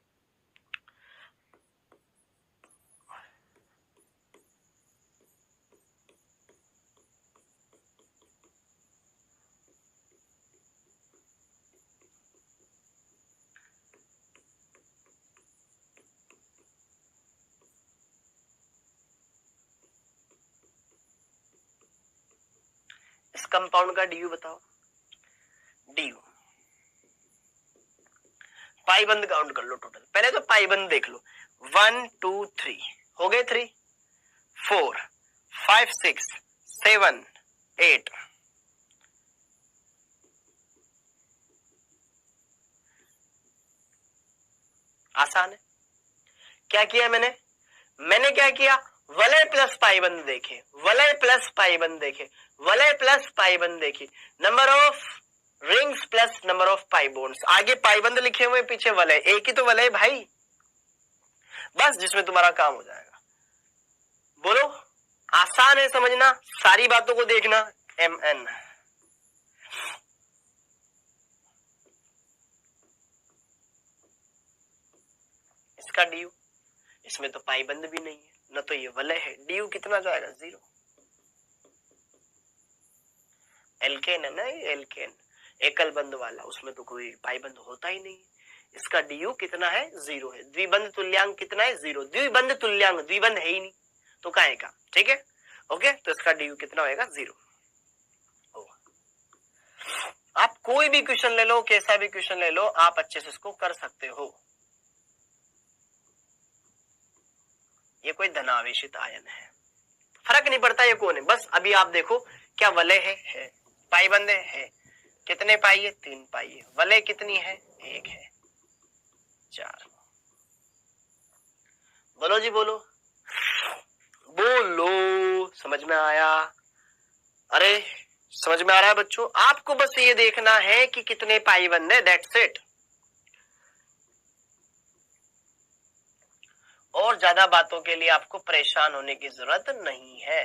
इस कंपाउंड का डी यू बताओ, डी यू पाईबंद काउंट कर लो टोटल, पहले तो पाईबंद देख लो, 1 2 3 हो गए, 3 4 5 6 7 8, आसान है। क्या किया मैंने क्या किया, वलय प्लस पाईबंद देखे, वलय प्लस पाईबंद देखे, वलय प्लस पाईबंद देखी, number of rings plus number of pi bones, आगे पाईबंद लिखे हुए पीछे वलय, एक ही तो वलय भाई, बस जिसमें तुम्हारा काम हो जाएगा। बोलो, आसान है समझना, सारी बातों को देखना। एम एन, इसका डी यू, इसमें तो पाईबंद भी नहीं है, न तो ये वलय है, डी यू कितना जाएगा 0। एल्केन है ना, ये एल्केन एकल बंद वाला, उसमें तो कोई पाईबंद होता ही नहीं, इसका डी यू कितना है 0 है। द्विबंध तुल्यांक कितना है 0, द्विबंध तुल्यांक, द्विबंध है ही नहीं तो काहे का, ठीक है ओके। तो इसका डी यू कितना होगा 0। आप कोई भी क्वेश्चन ले लो, कैसा भी क्वेश्चन ले लो, आप अच्छे से इसको कर सकते हो। ये कोई धनावेशित आयन है, फर्क नहीं पड़ता ये कौन है, बस अभी आप देखो क्या वलय है, पाईबंद है, कितने पाई है 3 पाई है, वलय कितनी है 1 है 4। बोलो जी बोलो, बोलो, समझ में आया? अरे समझ में आ रहा है बच्चों? आपको बस ये देखना है कि कितने पाईबंद है, दैट्स इट। और ज्यादा बातों के लिए आपको परेशान होने की जरूरत नहीं है।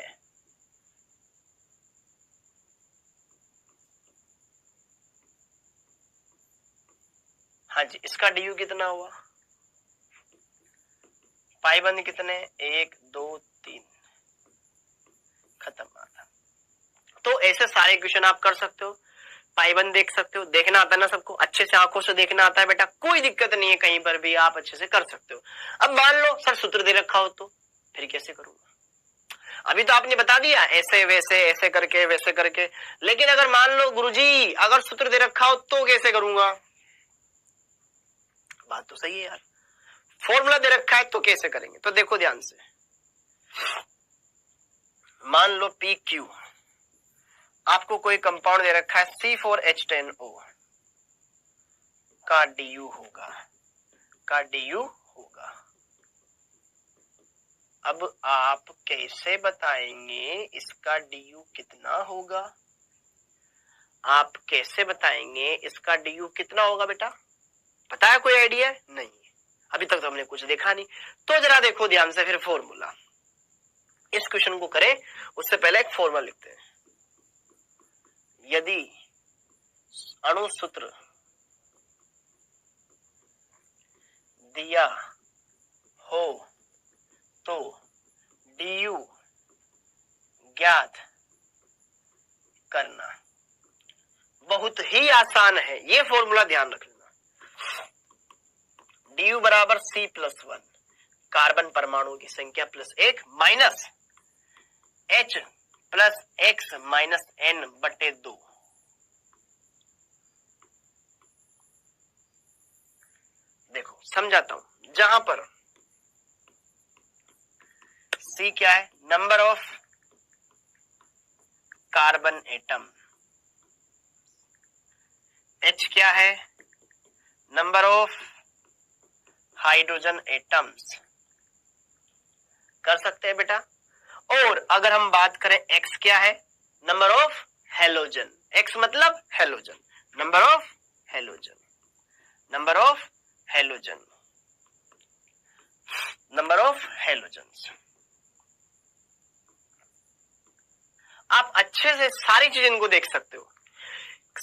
हाँ जी, इसका डी यू कितना हुआ, पाईबंद कितने 1 2 3, खत्म। तो ऐसे सारे क्वेश्चन आप कर सकते हो, पाईबंद देख सकते हो, देखना आता है ना सबको, अच्छे से आंखों से देखना आता है बेटा, कोई दिक्कत नहीं है, कहीं पर भी आप अच्छे से कर सकते हो। अब मान लो सर सूत्र दे रखा हो तो फिर कैसे करूंगा, अभी तो आपने बता दिया ऐसे वैसे, ऐसे करके वैसे करके, लेकिन अगर मान लो गुरुजी अगर सूत्र दे रखा हो तो कैसे करूंगा, बात तो सही है यार, फॉर्मूला दे रखा है तो कैसे करेंगे। तो देखो ध्यान से, मान लो पी क्यू, आपको कोई कंपाउंड दे रखा है C4H10O का डी यू होगा, अब आप कैसे बताएंगे इसका डी कितना होगा? आप कैसे बताएंगे इसका डी कितना होगा बेटा? पता है, कोई आइडिया? नहीं, अभी तक तो हमने कुछ देखा नहीं। तो जरा देखो ध्यान से फिर फॉर्मूला। इस क्वेश्चन को करें उससे पहले एक फॉर्मूला लिखते हैं। यदि अणुसूत्र दिया हो तो डी ज्ञात करना। बहुत ही आसान है, ये फॉर्मूला ध्यान रख लेना। डी बराबर C+1 कार्बन परमाणु की संख्या plus 1 minus H plus X minus N बटे 2। देखो समझाता हूं, जहां पर C क्या है? Number of carbon atom. H क्या है? Number of hydrogen atoms. कर सकते हैं बेटा। और अगर हम बात करें X क्या है? Number of halogen. X मतलब halogen, number of halogen, number of halogen, number of halogen. आप अच्छे से सारी चीजें इनको देख सकते हो।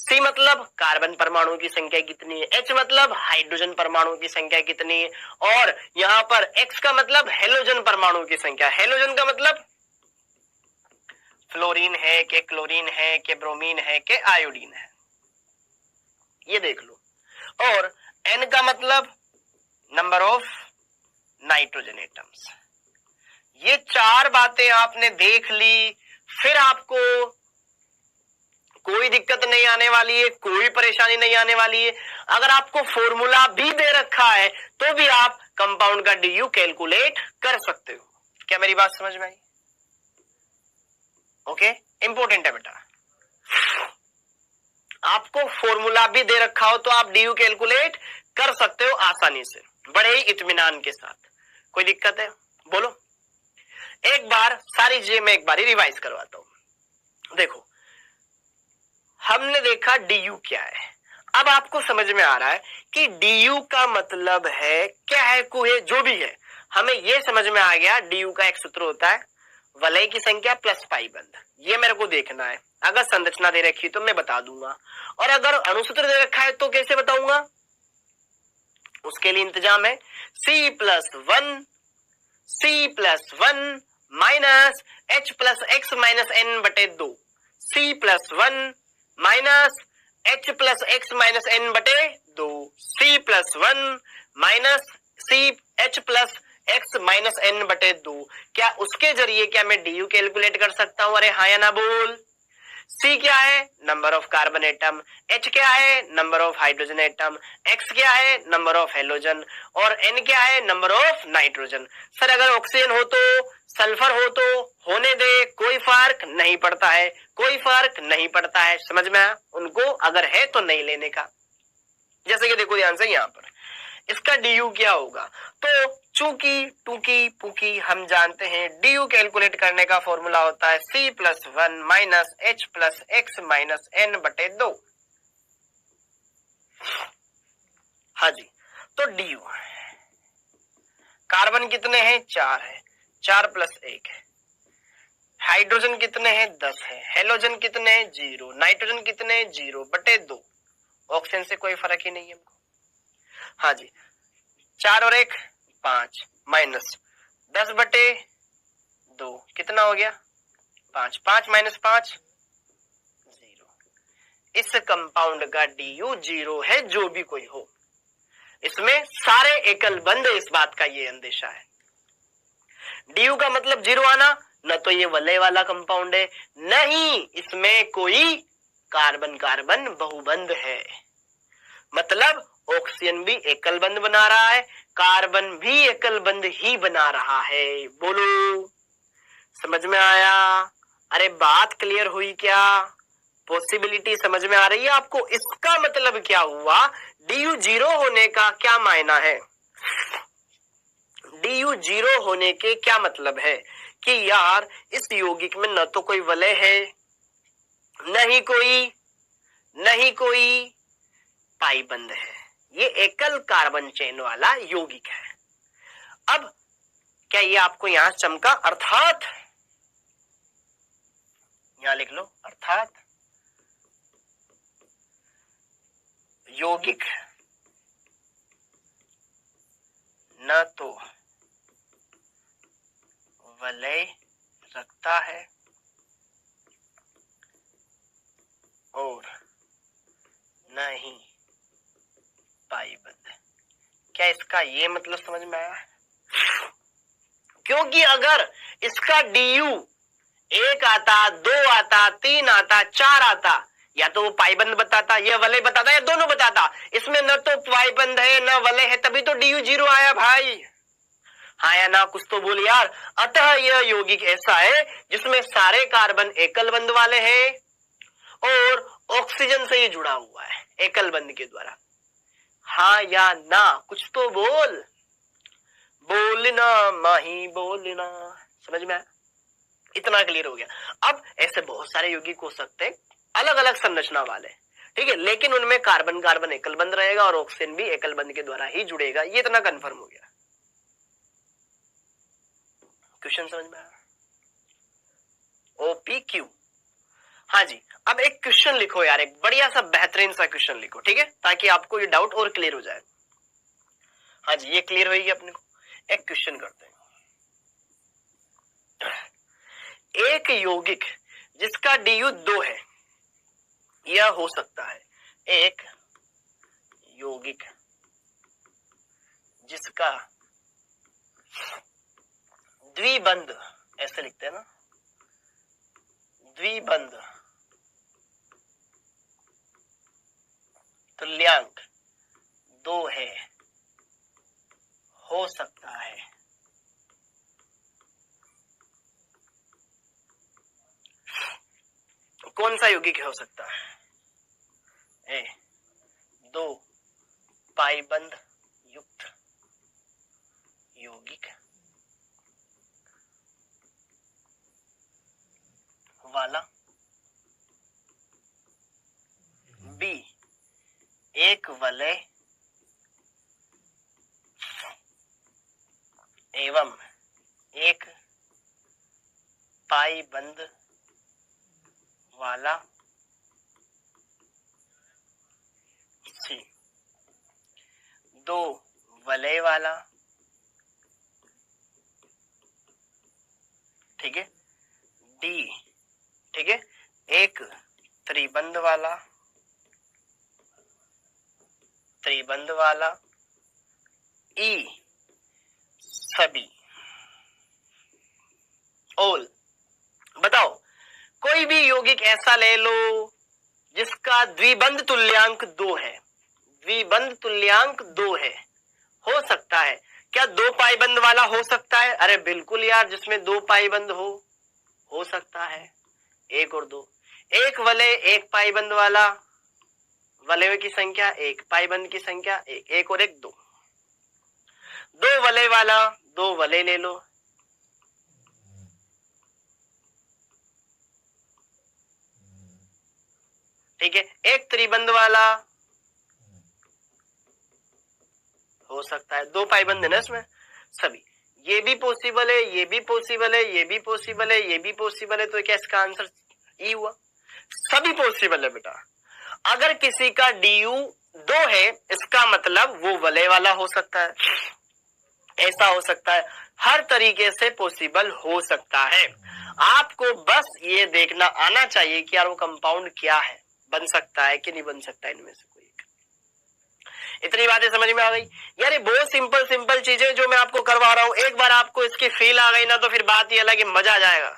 C मतलब कार्बन परमाणु की संख्या कितनी है, H मतलब हाइड्रोजन परमाणु की संख्या कितनी है, और यहां पर X का मतलब हेलोजन परमाणु की संख्या। हेलोजन का मतलब फ्लोरीन है कि क्लोरीन है कि ब्रोमीन है कि आयोडीन है, ये देख लो। और N का मतलब नंबर ऑफ नाइट्रोजन एटम्स। ये चार बातें आपने देख ली, फिर आपको कोई दिक्कत नहीं आने वाली है, कोई परेशानी नहीं आने वाली है। अगर आपको फॉर्मूला भी दे रखा है तो भी आप कंपाउंड का डी कैलकुलेट कर सकते हो। क्या मेरी बात समझ में आई? ओके, इंपॉर्टेंट है बेटा। आपको फॉर्मूला भी दे रखा हो तो आप डी कैलकुलेट कर सकते हो आसानी से, बड़े ही इत्मीनान के साथ। कोई दिक्कत है? बोलो। एक बार सारी चीजें मैं एक बार ही रिवाइज करवाता हूं। देखो, हमने देखा डी क्या है। अब आपको समझ में आ रहा है कि डी का मतलब है क्या है, कुए जो भी है, हमें यह समझ में आ गया। डी का एक सूत्र होता है वलय की संख्या प्लस पाई बंध। ये मेरे को देखना है। अगर संरचना दे रखी तो मैं बता दूंगा, और अगर अणुसूत्र दे रखा है तो कैसे बताऊंगा, उसके लिए इंतजाम है। C+1 minus H plus X minus N बटे 2। C+1 minus H plus X minus N बटे 2। C+1 minus H plus X minus N बटे 2। क्या उसके जरिए क्या मैं डी कैलकुलेट कर सकता हूं? अरे हाँ या ना बोल। C क्या है? Number of carbon atom. H क्या है? Number of hydrogen atom. X क्या है? Number of halogen. और N क्या है? Number of nitrogen. सर अगर ऑक्सीजन हो तो, सल्फर हो तो होने दे, कोई फर्क नहीं पड़ता है, कोई फर्क नहीं पड़ता है। समझ में आया? उनको अगर है तो नहीं लेने का। जैसे कि देखो ध्यान से, यहां पर इसका डी क्या होगा, तो चूंकि टूकी पुकी हम जानते हैं डी कैलकुलेट करने का फॉर्मूला होता है C+1 minus H plus X minus N बटे 2। हाँ जी, तो डी कार्बन कितने हैं? 4 है, 4 प्लस 1 है। हाइड्रोजन कितने हैं? 10 है। हेलोजन कितने हैं? 0। नाइट्रोजन कितने हैं? 0 बटे 2। ऑक्सीजन से कोई फर्क ही नहीं है हमको। हाँ जी, 4 और 1 5 माइनस 10 बटे 2 कितना हो गया? 5। 5 माइनस 5 0। इस कंपाउंड का डी 0 है, जो भी कोई हो। इसमें सारे एकल बंद, इस बात का ये अंदेशा है। डी का मतलब 0 आना, न तो ये वलय वाला कंपाउंड है, नहीं इसमें कोई कार्बन कार्बन बहुबंध है। मतलब ऑक्सीजन भी एकल बंध बना रहा है, कार्बन भी एकल बंध ही बना रहा है। बोलो, समझ में आया? अरे बात क्लियर हुई क्या? पॉसिबिलिटी समझ में आ रही है आपको? इसका मतलब क्या हुआ? डी 0 होने का क्या मायना है? डी DU जीरो होने के क्या मतलब है कि यार इस यौगिक में न तो कोई वलय है, नहीं कोई पाई बंद है। ये एकल कार्बन चेन वाला यौगिक है। अब क्या ये आपको यहां चमका? अर्थात यहां लिख लो, अर्थात यौगिक न तो वलय रखता है और न ही पाईबंद। क्या इसका ये मतलब समझ में आया? क्योंकि अगर इसका DU 1 आता, 2 आता, 3 आता, 4 आता, या तो वो पाईबंद बताता या वलय बताता या दोनों बताता। इसमें न तो पाईबंद है न वलय है, तभी तो DU जीरो आया भाई। हाँ या ना, कुछ तो बोल यार। अतः यह यौगिक ऐसा है जिसमें सारे कार्बन एकल बंध वाले हैं और ऑक्सीजन से ये जुड़ा हुआ है एकल बंध के द्वारा। हाँ या ना, कुछ तो बोल, बोलना माही बोलना। समझ में आया? इतना क्लियर हो गया। अब ऐसे बहुत सारे यौगिक हो सकते हैं अलग अलग संरचना वाले, ठीक है, लेकिन उनमें कार्बन कार्बन एकल बंध रहेगा और ऑक्सीजन भी एकल बंध के द्वारा ही जुड़ेगा। ये इतना कंफर्म हो गया। क्वेश्चन समझ में आया? OPQ। हाँ जी, अब एक क्वेश्चन लिखो यार, एक बढ़िया सा बेहतरीन सा क्वेश्चन लिखो, ठीक है, ताकि आपको ये डाउट और क्लियर हो जाए। हाँ जी, ये क्लियर होगी अपने को। एक क्वेश्चन करते हैं। एक यौगिक जिसका DU 2 है, यह हो सकता है एक यौगिक जिसका द्विबंध, ऐसे लिखते हैं ना, द्विबंध तुल्यांक 2 है, हो सकता है कौन सा यौगिक हो सकता है? ए 2 पाईबंध युक्त यौगिक वाला, B एक वलय एवं एक पाईबंध वाला, C 2 वलय वाला, ठीक है, D ठीक है, एक त्रिबंध वाला, E सभी। ऑल। बताओ, कोई भी यौगिक ऐसा ले लो जिसका द्विबंध तुल्यांक 2 है, द्विबंध तुल्यांक 2 है, हो सकता है। क्या 2 पाईबंध वाला हो सकता है? अरे बिल्कुल यार, जिसमें 2 पाईबंध हो सकता है, 1 और 2। एक वलय एक पाईबंध वाला, वलयों की संख्या 1, पाईबंध की संख्या 1, 1 और 1 2। 2 वलय वाला, 2 वलय ले लो, ठीक है। एक त्रिबंध वाला हो सकता है, 2 पाईबंध है ना इसमें सभी। ये भी पॉसिबल है, ये भी पॉसिबल है, ये भी पॉसिबल है, ये भी पॉसिबल है। तो क्या इसका आंसर ई हुआ? सभी पॉसिबल है बेटा। अगर किसी का DU 2 है, इसका मतलब वो वलय वाला हो सकता है, ऐसा हो सकता है, हर तरीके से पॉसिबल हो सकता है। आपको बस ये देखना आना चाहिए कि यार वो कंपाउंड क्या है, बन सकता है कि नहीं बन सकता इनमें से कोई एक। इतनी बातें समझ में आ गई यार? ये बहुत सिंपल चीजें जो मैं आपको करवा रहा हूं। एक बार आपको इसकी फील आ गई ना, तो फिर बात ये अलग है, मजा आ जाएगा,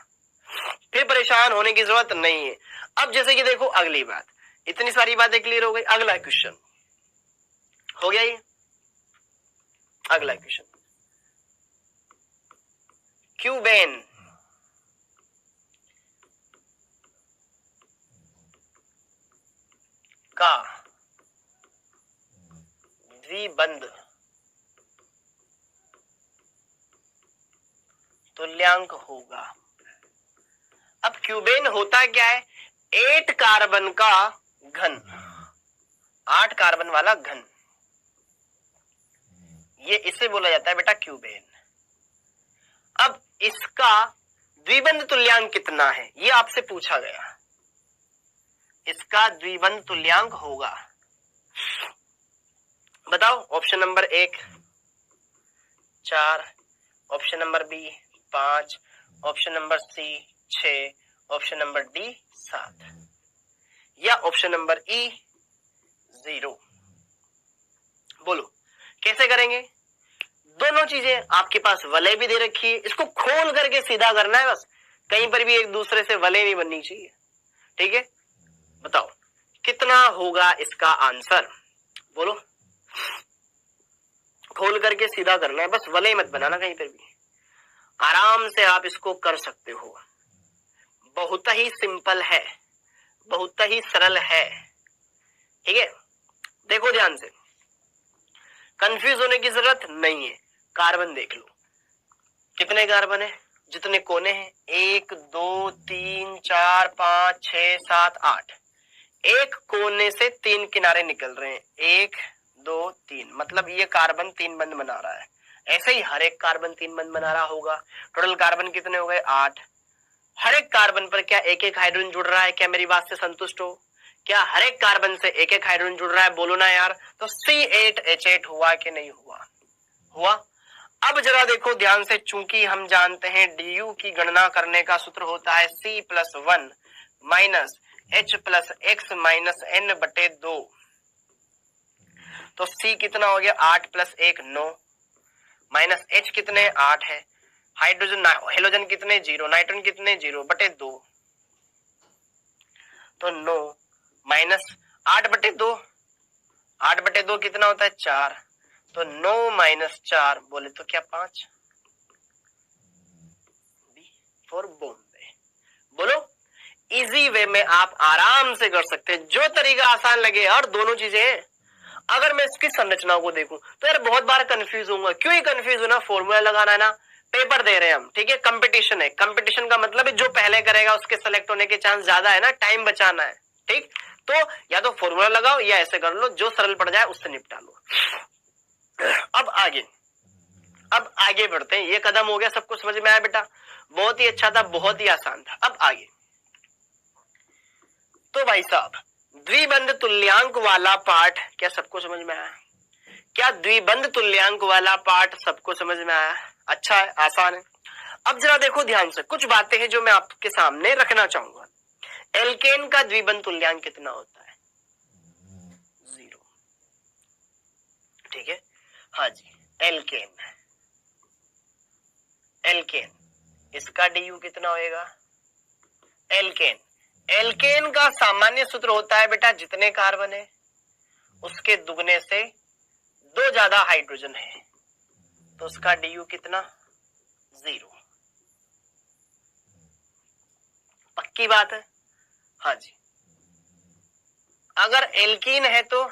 फिर परेशान होने की जरूरत नहीं है। अब जैसे कि देखो, अगली बात, इतनी सारी बातें क्लियर हो गई। अगला क्वेश्चन हो गया ये। अगला क्वेश्चन, क्यूबेन का द्विबंध तुल्यांक होगा। अब क्यूबेन होता क्या है? 8 कार्बन का घन, 8 कार्बन वाला घन, ये इसे बोला जाता है बेटा क्यूबेन। अब इसका द्विबंध तुल्यांक कितना है ये आपसे पूछा गया। इसका द्विबंध तुल्यांक होगा, बताओ। Option number 1 4, option number B 5, option number C 6, option number D 7 या ऑप्शन नंबर ई 0। बोलो कैसे करेंगे? दोनों चीजें आपके पास वलय भी दे रखी है, इसको खोल करके सीधा करना है बस, कहीं पर भी एक दूसरे से वलय नहीं बननी चाहिए। ठीक है, बताओ कितना होगा इसका आंसर? बोलो, खोल करके सीधा करना है बस, वलय मत बनाना कहीं पर भी। आराम से आप इसको कर सकते हो, बहुत ही सिंपल है, बहुत ही सरल है। ठीक है, देखो ध्यान से, कंफ्यूज होने की जरूरत नहीं है। कार्बन देख लो, कितने कार्बन है? जितने कोने हैं, 1 2 3 4 5 6 7 8। एक कोने से 3 किनारे निकल रहे हैं, 1 2 3, मतलब ये कार्बन 3 बंध बना रहा है। ऐसे ही हर एक कार्बन 3 बंध बना रहा होगा। टोटल कार्बन कितने हो गए? 8। हर एक कार्बन पर क्या एक एक हाइड्रोजन जुड़ रहा है? क्या मेरी बात से संतुष्ट हो? क्या हर एक कार्बन से एक एक हाइड्रोजन जुड़ रहा है? बोलो ना यार। तो C8H8 हुआ कि नहीं हुआ? हुआ। अब जरा देखो ध्यान से, चूंकि हम जानते हैं du की गणना करने का सूत्र होता है C+1 माइनस H+X-N/2। तो C कितना हो गया? 8 + 1 9, माइनस H कितने? 8 है। हाइड्रोजन हेलोजन कितने? 0, नाइट्रोजन कितने? 0/2। तो 9 माइनस 8/2, 8/2 कितना होता है? 4। तो 9 माइनस 4 बोले तो क्या? 5। फॉर बॉम्बे। बोलो, इजी वे में आप आराम से कर सकते हैं, जो तरीका आसान लगे। और दोनों चीजें हैं। अगर मैं इसकी संरचना को देखूं तो यार बहुत बार कंफ्यूज होऊंगा। क्यों ही कंफ्यूज होना? फॉर्मूला लगाना है ना, पेपर दे रहे हैं हम। ठीक है, कंपटीशन है। कंपटीशन का मतलब है जो पहले करेगा उसके सेलेक्ट होने के चांस ज्यादा है ना, टाइम बचाना है। ठीक, तो या तो फॉर्मूला लगाओ या ऐसे कर लो, जो सरल पड़ जाए उससे निपटा लो। अब आगे बढ़ते हैं। ये कदम हो गया, सबको समझ में आया बेटा? बहुत ही अच्छा था, बहुत ही आसान था। अब आगे तो भाई साहब, द्विबंध तुल्यांक वाला पार्ट क्या सबको समझ में आया? क्या द्विबंध तुल्यांक वाला पार्ट सबको समझ में आया? अच्छा है, आसान है। अब जरा देखो ध्यान से, कुछ बातें हैं जो मैं आपके सामने रखना चाहूंगा। एल्केन का द्विबंध तुल्यांक कितना होता है? 0। ठीक है, हाँ जी, एल्केन इसका du कितना होएगा? एल्केन का सामान्य सूत्र होता है बेटा, जितने कार्बन है उसके दुगने से 2 ज्यादा हाइड्रोजन है, तो उसका du कितना? 0। पक्की बात है? हाँ जी। अगर एल्कीन है तो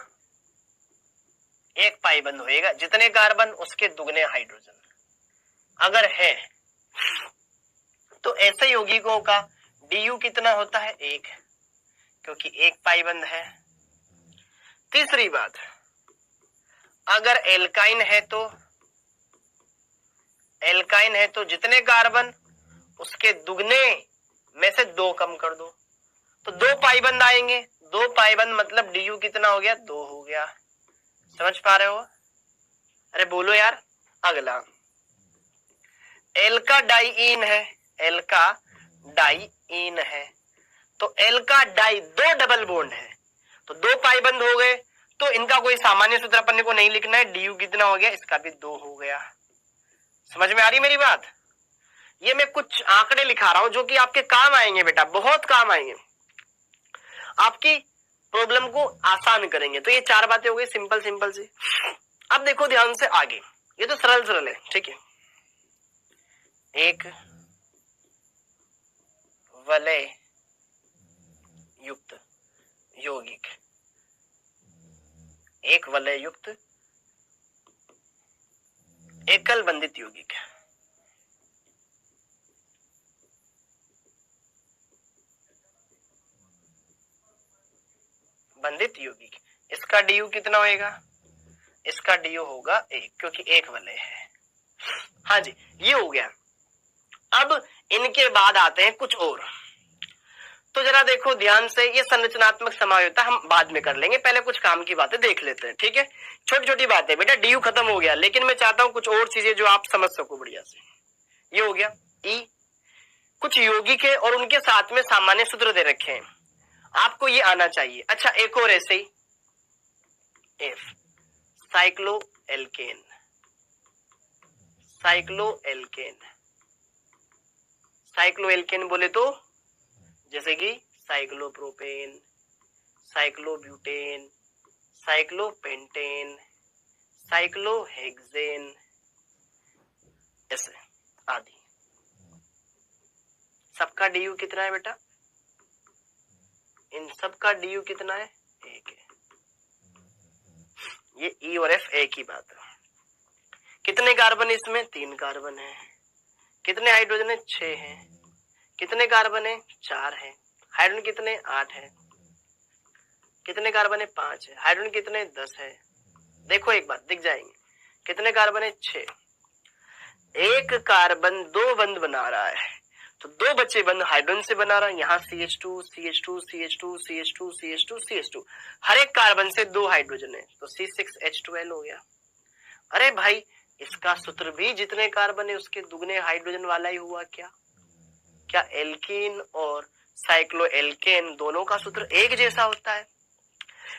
एक पाई बंद होएगा, जितने कार्बन उसके दुगने हाइड्रोजन। अगर है तो ऐसे यौगिकों का du कितना होता है? 1, क्योंकि एक पाई बंद है। तीसरी बात, अगर एल्काइन है तो जितने कार्बन उसके दुगने में से 2 कम कर दो, तो 2 पाई बंद आएंगे। 2 पाई बंद मतलब du कितना हो गया? 2 हो गया। समझ पा रहे हो? अरे बोलो यार। अगला, एल्का डाइईन है, तो एल्का डाई 2 डबल बॉन्ड है, तो 2 पाई बंद हो गए। तो इनका कोई सामान्य सूत्र अपन को नहीं लिखना है। du कितना हो गया? इसका भी 2 हो गया। समझ में आ रही मेरी बात? ये मैं कुछ आंकड़े लिखा रहा हूं जो कि आपके काम आएंगे बेटा, बहुत काम आएंगे, आपकी प्रॉब्लम को आसान करेंगे। तो ये 4 बातें हो गई, सिंपल सी। अब देखो ध्यान से आगे, ये तो सरल है। ठीक है, एक वलय युक्त यौगिक, एक वलय युक्त एकल बंधित यौगिक, बंधित यौगिक। इसका DU कितना होएगा? इसका DU होगा 1, क्योंकि 1 वाले है। हाँ जी, ये हो गया। अब इनके बाद आते हैं कुछ और। तो जरा देखो ध्यान से, ये संरचनात्मक समायोजकता हम बाद में कर लेंगे, पहले कुछ काम की बातें देख लेते हैं, ठीक है। छोटी छोटी बातें, बेटा DU खत्म हो गया, लेकिन मैं चाहता हूं कुछ और चीजें जो आप समझ सको बढ़िया से। ये हो गया E। कुछ यौगिक है और उनके साथ में सामान्य सूत्र दे रखे हैं, आपको ये आना चाहिए। अच्छा, एक और ऐसे ही F, साइक्लोएल्केन। साइक्लोएल्केन, साइक्लोएल्केन बोले तो जैसे कि साइक्लोप्रोपेन, साइक्लोब्यूटेन, साइक्लोपेंटेन, साइक्लोहेक्सेन, ऐसे आदि। सबका DU कितना है बेटा? इन सबका DU कितना है? 1 है। ये E और F एक ही बात है। कितने कार्बन इसमें? 3 कार्बन है। कितने हाइड्रोजन है? 6 है। कितने कार्बन है? 4 है। हाइड्रोजन कितने? 8 है। कितने कार्बन है? 5 है। हाइड्रोजन कितने? 10 है। देखो एक बार दिख जाएंगे। कितने कार्बन है? 6। एक कार्बन 2 बंध बना रहा है, तो 2 बचे बंध हाइड्रोजन से बना रहा है। यहाँ CH2 CH2 CH2 CH2 CH2 CH2, हर एक कार्बन से 2 हाइड्रोजन है, तो C6H12 हो गया। अरे भाई, इसका सूत्र भी जितने कार्बन है उसके दुगने हाइड्रोजन वाला ही हुआ। क्या एल्कीन और साइक्लोएल्केन दोनों का सूत्र एक जैसा होता है?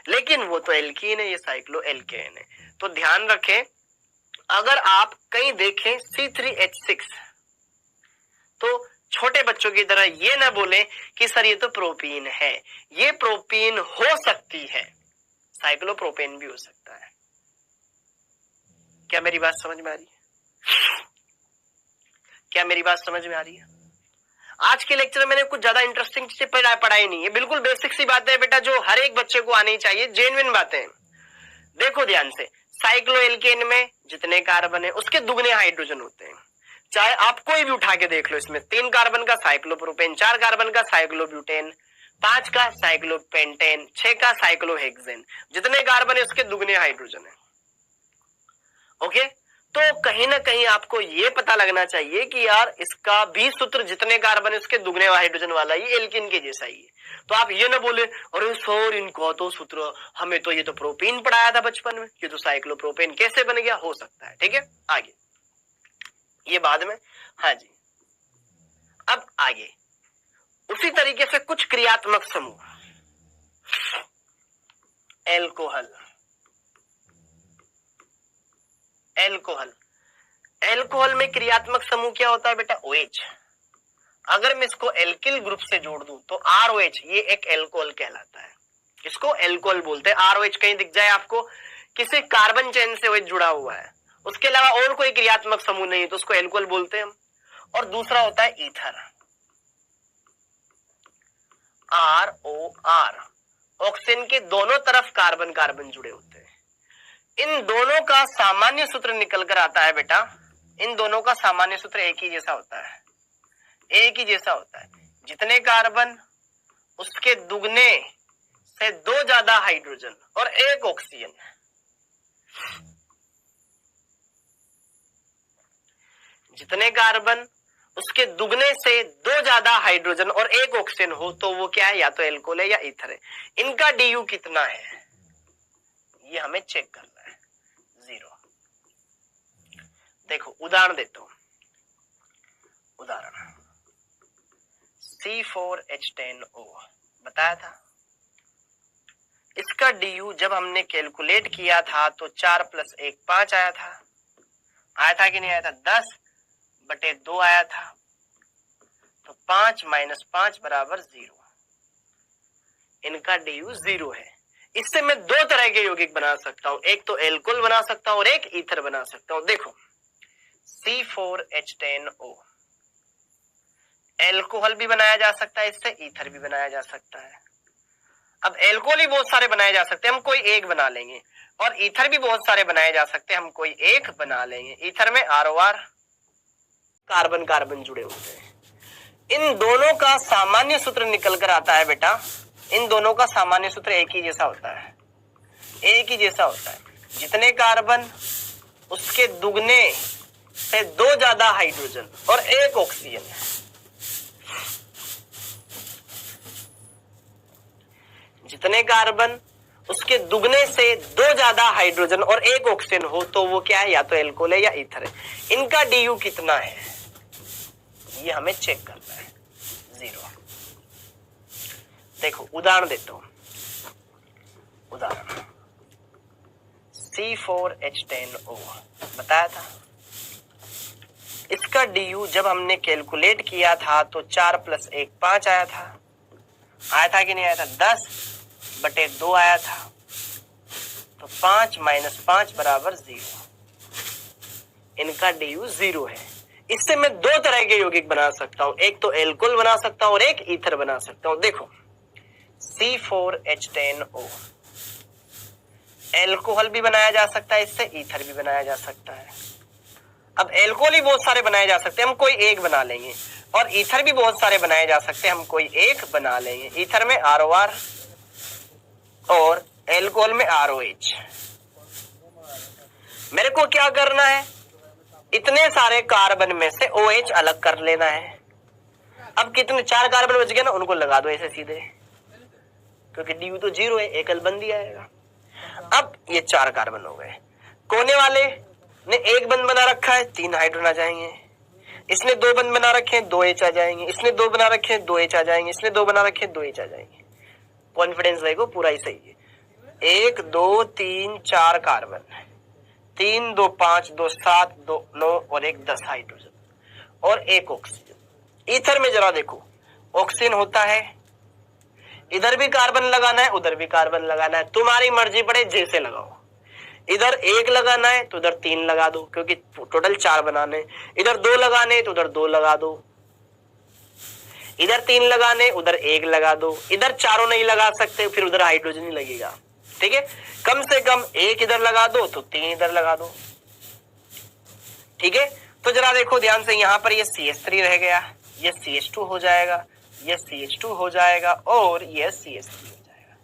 लेकिन वो तो एल्कीन है, ये साइक्लोएल्केन है। तो ध्यान रखें, अगर आप कहीं देखें C3H6, तो छोटे बच्चों की तरह ये ना बोले कि सर ये तो प्रोपीन है। ये प्रोपीन हो सकती है, साइक्लोप्रोपेन भी हो सकता है। क्या मेरी बात समझ में आ रही है? क्या मेरी बात समझ में आ रही है? आज के लेक्चर में मैंने कुछ ज्यादा इंटरेस्टिंग चीजें पढ़ाई नहीं है, बिल्कुल बेसिक सी बातें है बेटा, जो हर एक बच्चे को आनी चाहिए, जेन्युइन बातें। देखो ध्यान से, साइक्लोएल्केन में जितने कार्बन है उसके दुगने हाइड्रोजन होते हैं। चाहे आप कोई भी उठा के देख लो, इसमें 3 कार्बन का साइक्लोप्रोपेन, 4 कार्बन का साइक्लोब्यूटेन, 5 का साइक्लोपेंटेन, 6 का साइक्लोहेक्सेन, जितने कार्बन है उसके दुगने हाइड्रोजन है। ओके, तो कहीं ना कहीं आपको ये पता लगना चाहिए कि यार इसका भी सूत्र जितने कार्बन है उसके दुगने हाइड्रोजन वाला ही एल्कीन के जैसा ही है। तो आप ये ना बोले अरे सर इनको तो सूत्र, हमें तो ये तो प्रोपीन पढ़ाया था बचपन में, ये तो साइक्लोप्रोपेन कैसे बन गया? हो सकता है, ठीक है। आगे ये बाद में। हाँ जी, अब आगे उसी तरीके से कुछ क्रियात्मक समूह, एल्कोहल। एल्कोहल, एल्कोहल में क्रियात्मक समूह क्या होता है बेटा? OH। अगर मैं इसको एल्किल ग्रुप से जोड़ दूं तो ROH, ये एक एल्कोहल कहलाता है। इसको एल्कोहल बोलते हैं। ROH कहीं दिख जाए आपको, किसी कार्बन चेन से OH जुड़ा हुआ है, उसके अलावा और कोई क्रियात्मक समूह नहीं, तो उसको एल्कोहल बोलते हैं हम। और दूसरा होता है ईथर, ROR। ऑक्सीजन के दोनों तरफ कार्बन कार्बन जुड़े होते हैं। इन दोनों का सामान्य सूत्र निकल कर आता है बेटा, इन दोनों का सामान्य सूत्र एक ही जैसा होता है, एक ही जैसा होता है। जितने कार्बन उसके दुगने से 2 ज्यादा हाइड्रोजन और 1 ऑक्सीजन। जितने कार्बन उसके दुगने से 2 ज्यादा हाइड्रोजन और 1 ऑक्सीजन हो तो वो क्या है? या तो एल्कोहल है या ईथर है। इनका DU कितना है ये हमें चेक करना है, 0। देखो उदाहरण देता हूं, उदाहरण C4H10O बताया था। इसका DU जब हमने कैलकुलेट किया था तो 4 + 1 5 आया था कि नहीं आया था? 10/2 आया था, तो 5 - 5 = 0। इनका DU 0 है। इससे मैं 2 तरह के यौगिक बना सकता हूं, एक तो एल्कोहल बना सकता हूं और एक ईथर बना सकता हूं। देखो C4H10O, एल्कोहल भी बनाया जा सकता है इससे, ईथर भी बनाया जा सकता है। अब एल्कोहल ही बहुत सारे बनाए जा सकते हैं, हम कोई एक बना लेंगे, और ईथर भी बहुत सारे बनाए जा सकते हैं, हम कोई एक बना लेंगे। ईथर में ROR, कार्बन कार्बन जुड़े होते हैं। इन दोनों का सामान्य सूत्र निकल कर आता है बेटा इन दोनों का सामान्य सूत्र एक ही जैसा होता है, एक ही जैसा होता है। जितने कार्बन उसके दुगने से 2 ज्यादा हाइड्रोजन और 1 ऑक्सीजन। जितने कार्बन उसके दुगने से 2 ज्यादा हाइड्रोजन और 1 ऑक्सीजन हो तो वो क्या है, या तो एल्कोहल है या ईथर है। इनका DU कितना है ये हमें चेक करना है, 0। देखो उदाहरण देता हूं, उदाहरण C4H10O बताया था। इसका DU जब हमने कैलकुलेट किया था तो 4 + 1 5 आया था कि नहीं आया था, 10/2 आया था। तो 5 - 5 = 0। इनका DU 0 है। इससे मैं 2 तरह के यौगिक बना सकता हूं, एक तो एल्कोहल बना सकता हूं और एक ईथर बना सकता हूं। देखो C4H10O एल्कोहल भी बनाया जा सकता है, इससे ईथर भी बनाया जा सकता है। अब एल्कोहल ही बहुत सारे बनाए जा सकते हैं, हम कोई एक बना लेंगे, और ईथर भी बहुत सारे बनाए जा सकते हैं, हम कोई एक बना लेंगे। ईथर में ROR और एल्कोहल में ROH। मेरे को क्या करना है, इतने सारे कार्बन में से OH अलग कर लेना है। अब कितने 4 कार्बन बच गए ना, उनको लगा दो ऐसे सीधे, क्योंकि DU तो 0 है, एकल बंद आएगा। अब ये 4 कार्बन हो गए। कोने वाले ने 1 बंद बना रखा है, 3 हाइड्रोजन आ जाएंगे। इसने 2 बंद बना रखे हैं, 2 H आ जाएंगे। इसने 2 बना रखे हैं, 2 H आ जाएंगे। इसने 2 बना रखे हैं, 2 H आ जाएंगे। कॉन्फिडेंस देखो पूरा ही सही है। 1 2 3 4 कार्बन, 3 2 5 2 7 2 9 और 1 10 हाइड्रोजन और 1 ऑक्सीजन। ईथर में जरा देखो, ऑक्सीजन होता है, इधर भी कार्बन लगाना है, उधर भी कार्बन लगाना है, तुम्हारी मर्जी पड़े जैसे लगाओ। इधर 1 लगाना है तो उधर 3 लगा दो, क्योंकि टोटल 4 बनाने। इधर 2 लगाने तो उधर 2 लगा दो। इधर 3 लगाने उधर 1 लगा दो। इधर चारों नहीं लगा सकते, फिर उधर हाइड्रोजन ही लगेगा। ठीक है, कम से कम 1 इधर लगा दो तो 3 इधर लगा दो। ठीक है, तो जरा देखो ध्यान से, यहां पर ये CH3 रह गया, ये CH2 हो जाएगा, ये CH2 हो जाएगा और ये CH3 हो जाएगा।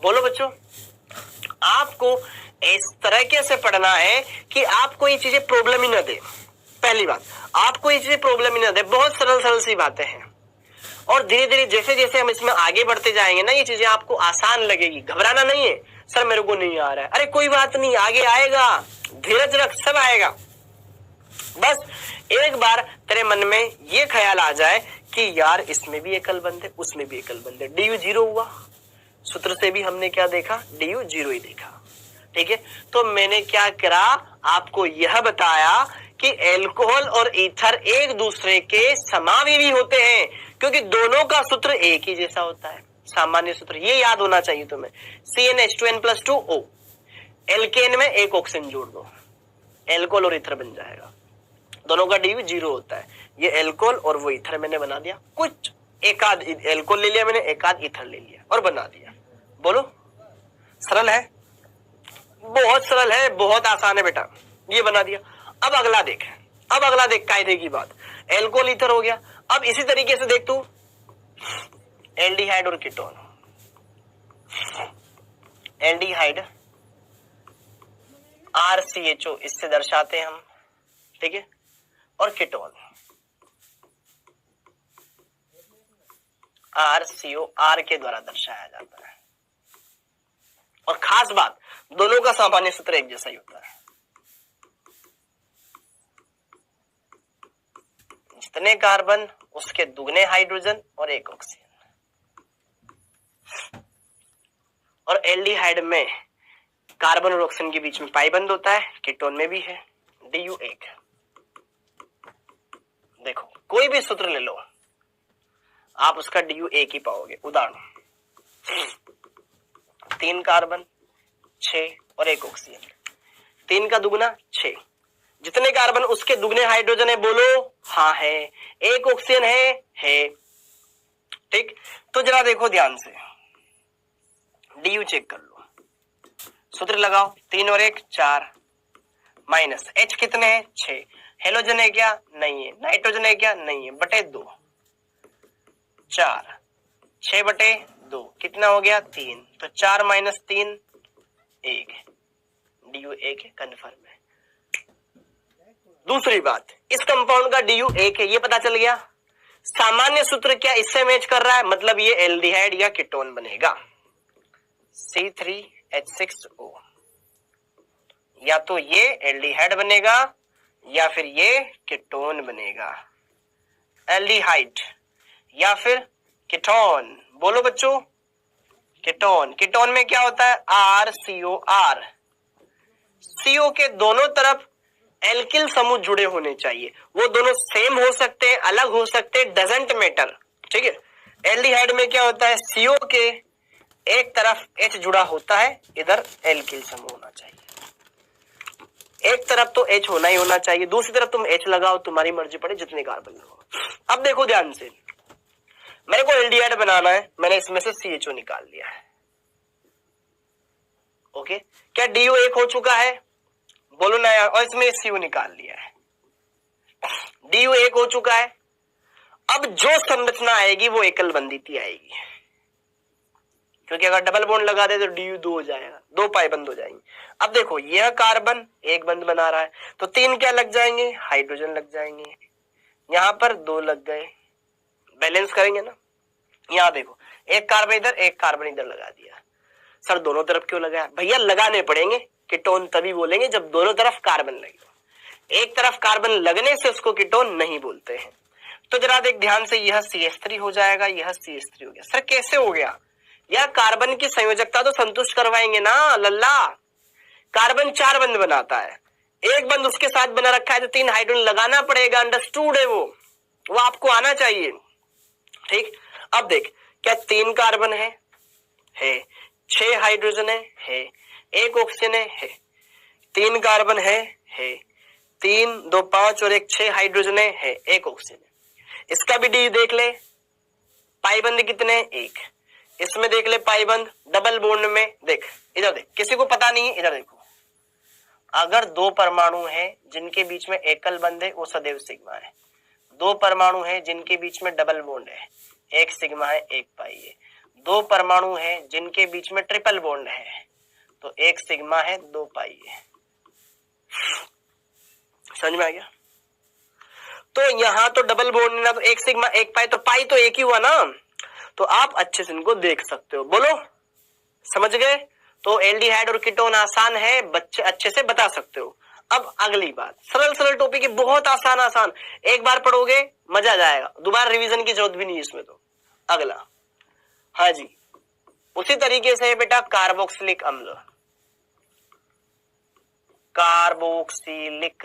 बोलो बच्चों, आपको इस तरीके से पढ़ना है कि आपको ये चीजें प्रॉब्लम ही ना दे। पहली बात, आपको ये चीजें प्रॉब्लम ही ना दे, बहुत सरल सरल सी बातें हैं। और धीरे धीरे जैसे जैसे हम इसमें आगे बढ़ते जाएंगे ना, ये चीजें आपको आसान लगेगी। घबराना नहीं है, सर मेरे को नहीं आ रहा है, अरे कोई बात नहीं, आगे आएगा, धीरज रख, सब आएगा। बस एक बार तेरे मन में ये ख्याल आ जाए कि यार इसमें भी एकल बंद है, उसमें भी एकल बंद है, DU 0 हुआ। सूत्र से भी हमने क्या देखा, DU 0 ही देखा। ठीक है, तो मैंने क्या करा, आपको यह बताया कि एल्कोहल और ईथर एक दूसरे के समावेशी होते हैं, क्योंकि दोनों का सूत्र एक ही जैसा होता है, सामान्य सूत्र। ये याद होना चाहिए तुम्हें, CnH2n+2O। एल्केन में 1 ऑक्सीजन जोड़ दो, एल्कोहल और ईथर बन जाएगा। दोनों का DU 0 होता है। ये एल्कोहल और वो ईथर मैंने बना दिया, कुछ एक आध एल्कोहल ले लिया मैंने, एक आध ईथर ले लिया और बना दिया। बोलो, सरल है, बहुत सरल है, बहुत आसान है बेटा, ये बना दिया। अब अगला देख, अब अगला देख कायदे की बात, एल्कोहल ईथर हो गया। अब इसी तरीके से देख तू एल्डिहाइड और कीटोन, एल्डिहाइड RCHO इससे दर्शाते हैं हम, ठीक है, और कीटोन RCO R के द्वारा दर्शाया जाता है। और खास बात, दोनों का सामान्य सूत्र एक जैसा ही होता है। जितने कार्बन उसके दुगने हाइड्रोजन और 1 ऑक्सीजन। और एल्डिहाइड में कार्बन और ऑक्सीजन के बीच में पाई बंद होता है, कीटोन में भी है, DU 1। देखो कोई भी सूत्र ले लो, आप उसका DU 1 ही पाओगे। उदाहरण, 3 कार्बन 6 और 1 ऑक्सीजन, 3 का दुगना 6। जितने कार्बन उसके दुगने हाइड्रोजन है, बोलो हाँ है। 1 ऑक्सीजन है। ठीक, तो जरा देखो ध्यान से, DU चेक कर लो, सूत्र लगाओ, 3 और 1 4, माइनस H कितने हैं 6, हेलोजन है क्या, नहीं है, नाइट्रोजन है क्या, नहीं है, बटे 2 4, 6/2 कितना हो गया 3, तो 4 - 3 1, DU 1 है, कन्फर्म है। दूसरी बात, इस कंपाउंड का DU 1 है, ये पता चल गया। सामान्य सूत्र क्या इससे मैच कर रहा है, मतलब ये एल्डिहाइड या कीटोन बनेगा, C3H6O। या तो ये एल्डिहाइड बनेगा या फिर ये कीटोन बनेगा, एल्डिहाइड या फिर कीटोन। बोलो बच्चों, कीटोन। कीटोन में क्या होता है, RCOR। CO के दोनों तरफ एल्किल समूह जुड़े होने चाहिए, वो दोनों सेम हो सकते हैं, अलग हो सकते हैं, डजंट मैटर, ठीक है। एल्डिहाइड में क्या होता है, CO के एक तरफ H जुड़ा होता है, इधर एल्किल समूह होना चाहिए। एक तरफ तो H होना ही होना चाहिए, दूसरी तरफ तुम H लगाओ, तुम्हारी मर्जी पड़े जितने कार्बन लगाओ। अब देखो ध्यान से, मेरे को एल्डिहाइड बनाना है, मैंने इसमें से CHO निकाल लिया है। ओके, क्या DU 1 हो चुका है, बोलो ना यार, और इसमें CO निकाल लिया है, DU 1 हो चुका है। अब जो संरचना आएगी वो एकल बंधित आएगी, क्योंकि अगर डबल बॉन्ड लगा दे तो DU 2 हो जाएगा, 2 पाई बंद हो जाएंगे। अब देखो, यह कार्बन एक बंद बना रहा है, तो 3 क्या लग जाएंगे, हाइड्रोजन लग जाएंगे, यहां पर 2 लग गए, बैलेंस करेंगे ना। यहां देखो, एक कार्बन इधर, एक कार्बन इधर लगा दिया। सर दोनों तरफ क्यों लगाया, भैया लगाने पड़ेंगे, कीटोन तभी बोलेंगे जब दोनों तरफ कार्बन लगे। एक तरफ कार्बन लगने से उसको कीटोन नहीं बोलते हैं। तो जरा देख ध्यान से, यह CH3 हो जाएगा, यह CH3 हो गया। सर कैसे हो गया, यह कार्बन की संयोजकता तो संतुष्ट करवाएंगे ना लल्ला। कार्बन 4 बंद बनाता है, एक बंद उसके साथ बना रखा है, तो 3 हाइड्रोजन लगाना पड़ेगा, अंडरस्टूड है वो आपको आना चाहिए, ठीक। अब देख, क्या 3 कार्बन है 6 हाइड्रोजन है 1 ऑक्सीजन है 3 कार्बन है 3 2 5 और 1 6 हाइड्रोजन है 1 ऑक्सीजन है। इसका भी डी देख ले, पाई बंद कितने, 1। इसमें देख ले पाई बंद, डबल बॉन्ड में देख, इधर देख, किसी को पता नहीं है, इधर देखो, अगर 2 परमाणु है जिनके बीच में एकल बंद है वो सदैव सिग्मा है, 2 परमाणु है जिनके बीच में डबल बॉन्ड है, 1 सिग्मा है 1 पाई है, 2 परमाणु है जिनके बीच में ट्रिपल बॉन्ड है, तो 1 सिग्मा है 2 पाई है। समझ में आ गया। तो यहां तो डबल बॉन्ड है ना, तो 1 सिग्मा 1 पाई, तो पाई तो एक ही हुआ ना, तो आप अच्छे से इनको देख सकते हो। बोलो समझ गए। तो एल्डिहाइड और कीटोन आसान है, बच्चे अच्छे से बता सकते हो। अब अगली बात, सरल सरल टॉपिक है, बहुत आसान, एक बार पढ़ोगे मजा आ जाएगा, दोबारा रिवीजन की जरूरत भी नहीं है इसमें। तो अगला, हाँ जी, उसी तरीके से बेटा कार्बोक्सिलिक अम्ल, कार्बोक्सिलिक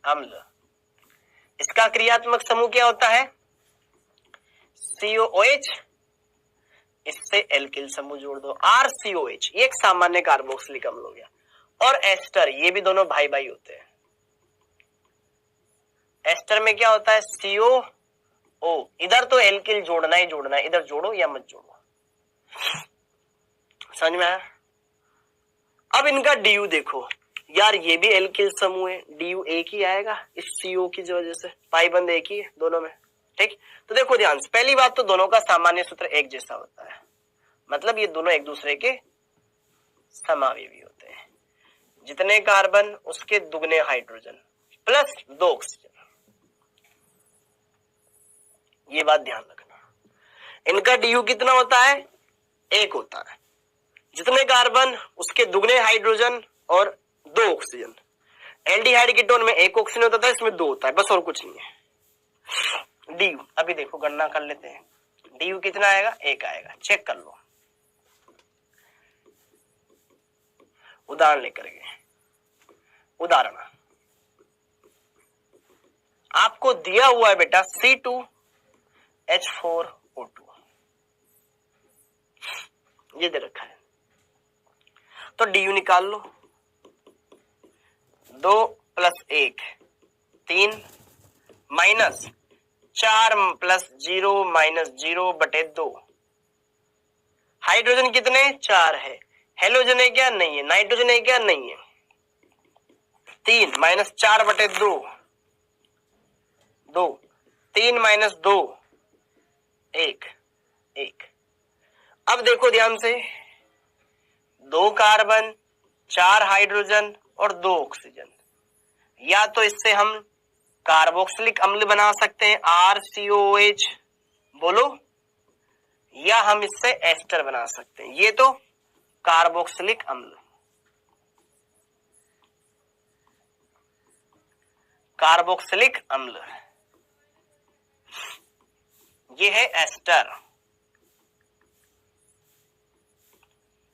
अम्ल, इसका क्रियात्मक समूह क्या होता है, COOH, इससे एल्किल समूह जोड़ दो RCOH, ये एक सामान्य कार्बोक्सिलिक अम्ल हो गया। और एस्टर, ये भी दोनों भाई भाई होते हैं। एस्टर में क्या होता है, COO, इधर तो एल्किल जोड़ना ही जोड़ना है, इधर जोड़ो या मत जोड़ो। समझ में आया। अब इनका DU देखो यार, ये भी एल्किल समूह है, DU एक ही आएगा इस CO की वजह से, पाई बंद एक ही है दोनों में, ठीक। तो देखो ध्यान से, पहली बात तो दोनों का सामान्य सूत्र एक जैसा होता है, मतलब ये दोनों एक दूसरे के समावेशी होते हैं। जितने कार्बन उसके दुगने हाइड्रोजन प्लस 2 ऑक्सीजन, ये बात ध्यान रखना। इनका DU कितना होता है, 1 होता है। जितने कार्बन उसके दुगने हाइड्रोजन और 2 ऑक्सीजन। एल्डिहाइड कीटोन में 1 ऑक्सीजन होता था, इसमें 2 होता है, बस और कुछ नहीं है। DU अभी देखो गणना कर लेते हैं, DU कितना आएगा, 1 आएगा, चेक कर लो उदाहरण लेकर के। उदाहरण आपको दिया हुआ है बेटा C2H4O2, ये दे रखा है, तो DU निकाल लो, 2 + 1 3 माइनस 4 + 0 - 0/2। हाइड्रोजन कितने, 4 है, हेलोजन है क्या, नहीं है, नाइट्रोजन है क्या, नहीं है, 3 - 4/2, 2 3 - 2 एक एक। अब देखो ध्यान से, 2 कार्बन, 4 हाइड्रोजन और 2 ऑक्सीजन। या तो इससे हम कार्बोक्सिलिक अम्ल बना सकते हैं RCOH, बोलो, या हम इससे एस्टर बना सकते हैं। ये तो कार्बोक्सिलिक अम्ल, कार्बोक्सिलिक अम्ल, ये है एस्टर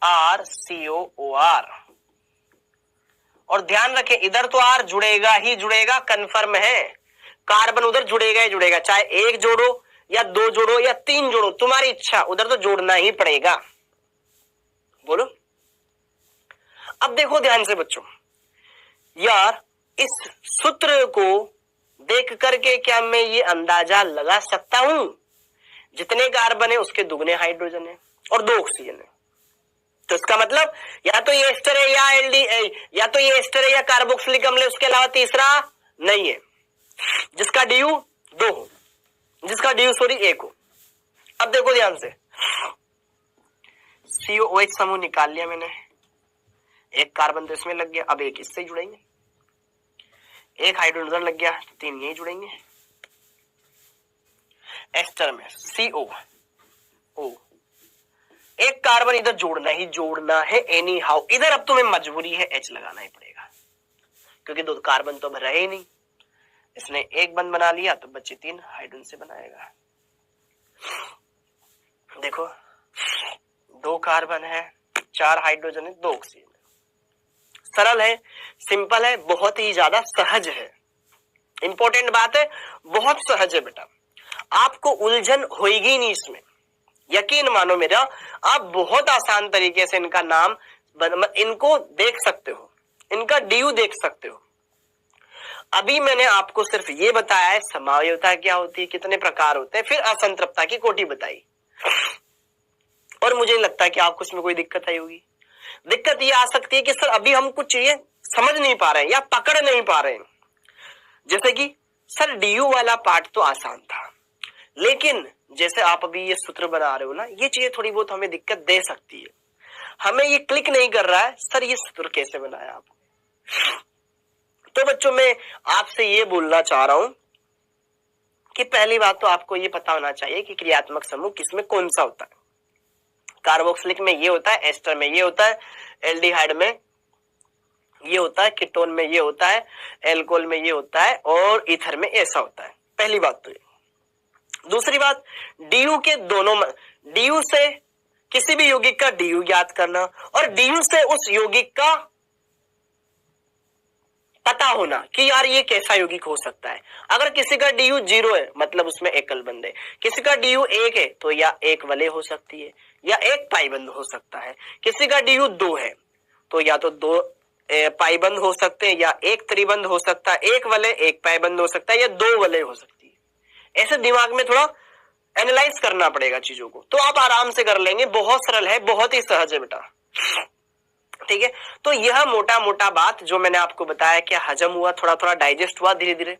RCOOR। और ध्यान रखें इधर तो R जुड़ेगा ही जुड़ेगा, कंफर्म है। कार्बन उधर जुड़ेगा ही जुड़ेगा, चाहे 1 जोड़ो या 2 जोड़ो या 3 जोड़ो, तुम्हारी इच्छा, उधर तो जोड़ना ही पड़ेगा। बोलो। अब देखो ध्यान से बच्चों, यार इस सूत्र को देख करके क्या मैं ये अंदाजा लगा सकता हूं, जितने कार्बन है उसके दुगने हाइड्रोजन है और 2 ऑक्सीजन है। तो इसका मतलब या तो ये एस्टर है या या तो ये एस्टर है या कार्बोक्सिलिक अम्ल है, उसके अलावा तीसरा नहीं है, जिसका DU 2 हो, जिसका DU 1 हो। अब देखो ध्यान से, COOH समूह निकाल लिया मैंने, एक कार्बन तो इसमें लग गया, अब एक इससे जुड़ेंगे, एक हाइड्रोजन लग गया, 3 यही जुड़ेंगे। एस्टर में CO O, एक कार्बन इधर जोड़ना ही जोड़ना है एनी हाउ। इधर अब तुम्हें मजबूरी है H लगाना ही पड़ेगा, क्योंकि 2 कार्बन तो अब रहे ही नहीं। इसने एक बंद बना लिया तो बच्चे 3 हाइड्रोजन से बनाएगा। देखो 2 कार्बन है, 4 हाइड्रोजन है, 2 ऑक्सीजन है। सरल है, सिंपल है, बहुत ही ज्यादा सहज है। इंपॉर्टेंट बात है, बहुत सहज है बेटा, आपको उलझन होगी नहीं इसमें, यकीन मानो मेरा। आप बहुत आसान तरीके से इनका नाम, इनको देख सकते हो, इनका DU देख सकते हो। अभी मैंने आपको सिर्फ ये बताया है समावयवता क्या होती है, कितने प्रकार होते हैं, फिर असंतृप्तता की कोटि बताई। और मुझे लगता है कि आपको इसमें कोई दिक्कत आई होगी। दिक्कत ये आ सकती है कि सर अभी हम कुछ चीजें समझ नहीं पा रहे हैं या पकड़ नहीं पा रहे हैं। जैसे कि सर DU वाला पार्ट तो आसान था, लेकिन जैसे आप अभी ये सूत्र बना रहे हो ना, ये चीजें थोड़ी बहुत हमें दिक्कत दे सकती है। हमें ये क्लिक नहीं कर रहा है सर ये सूत्र कैसे बनाया आपने। तो बच्चों मैं आपसे ये बोलना चाह रहा हूं कि पहली बात तो आपको ये पता होना चाहिए कि क्रियात्मक समूह किसमें कौन सा होता है। कार्बोक्सिलिक में ये होता है, एस्टर में ये होता है, एल्डिहाइड में ये होता है, कीटोन में ये होता है, एल्कोहल में ये होता है और ईथर में ऐसा होता है। पहली बात तो ये। दूसरी बात, DU के दोनों, DU से किसी भी यौगिक का DU ज्ञात करना और DU से उस यौगिक का पता होना कि यार ये कैसा यौगिक हो सकता है। अगर किसी का DU 0 है मतलब उसमें एकल बंध है, किसी का DU 1 है तो या एक वलय हो सकती है या एक पाइबंद हो सकता है, किसी का DU 2 है तो या तो 2 पाइबंद हो सकते हैं या एक त्रिबंध हो सकता है, एक वलय एक पाइबंद हो सकता है या 2 वलय हो सकती है। ऐसे दिमाग में थोड़ा एनालाइज करना पड़ेगा चीजों को, तो आप आराम से कर लेंगे। बहुत सरल है, बहुत ही सहज है बेटा, ठीक है। तो यह मोटा मोटा बात जो मैंने आपको बताया, क्या हजम हुआ, थोड़ा थोड़ा डाइजेस्ट हुआ, धीरे धीरे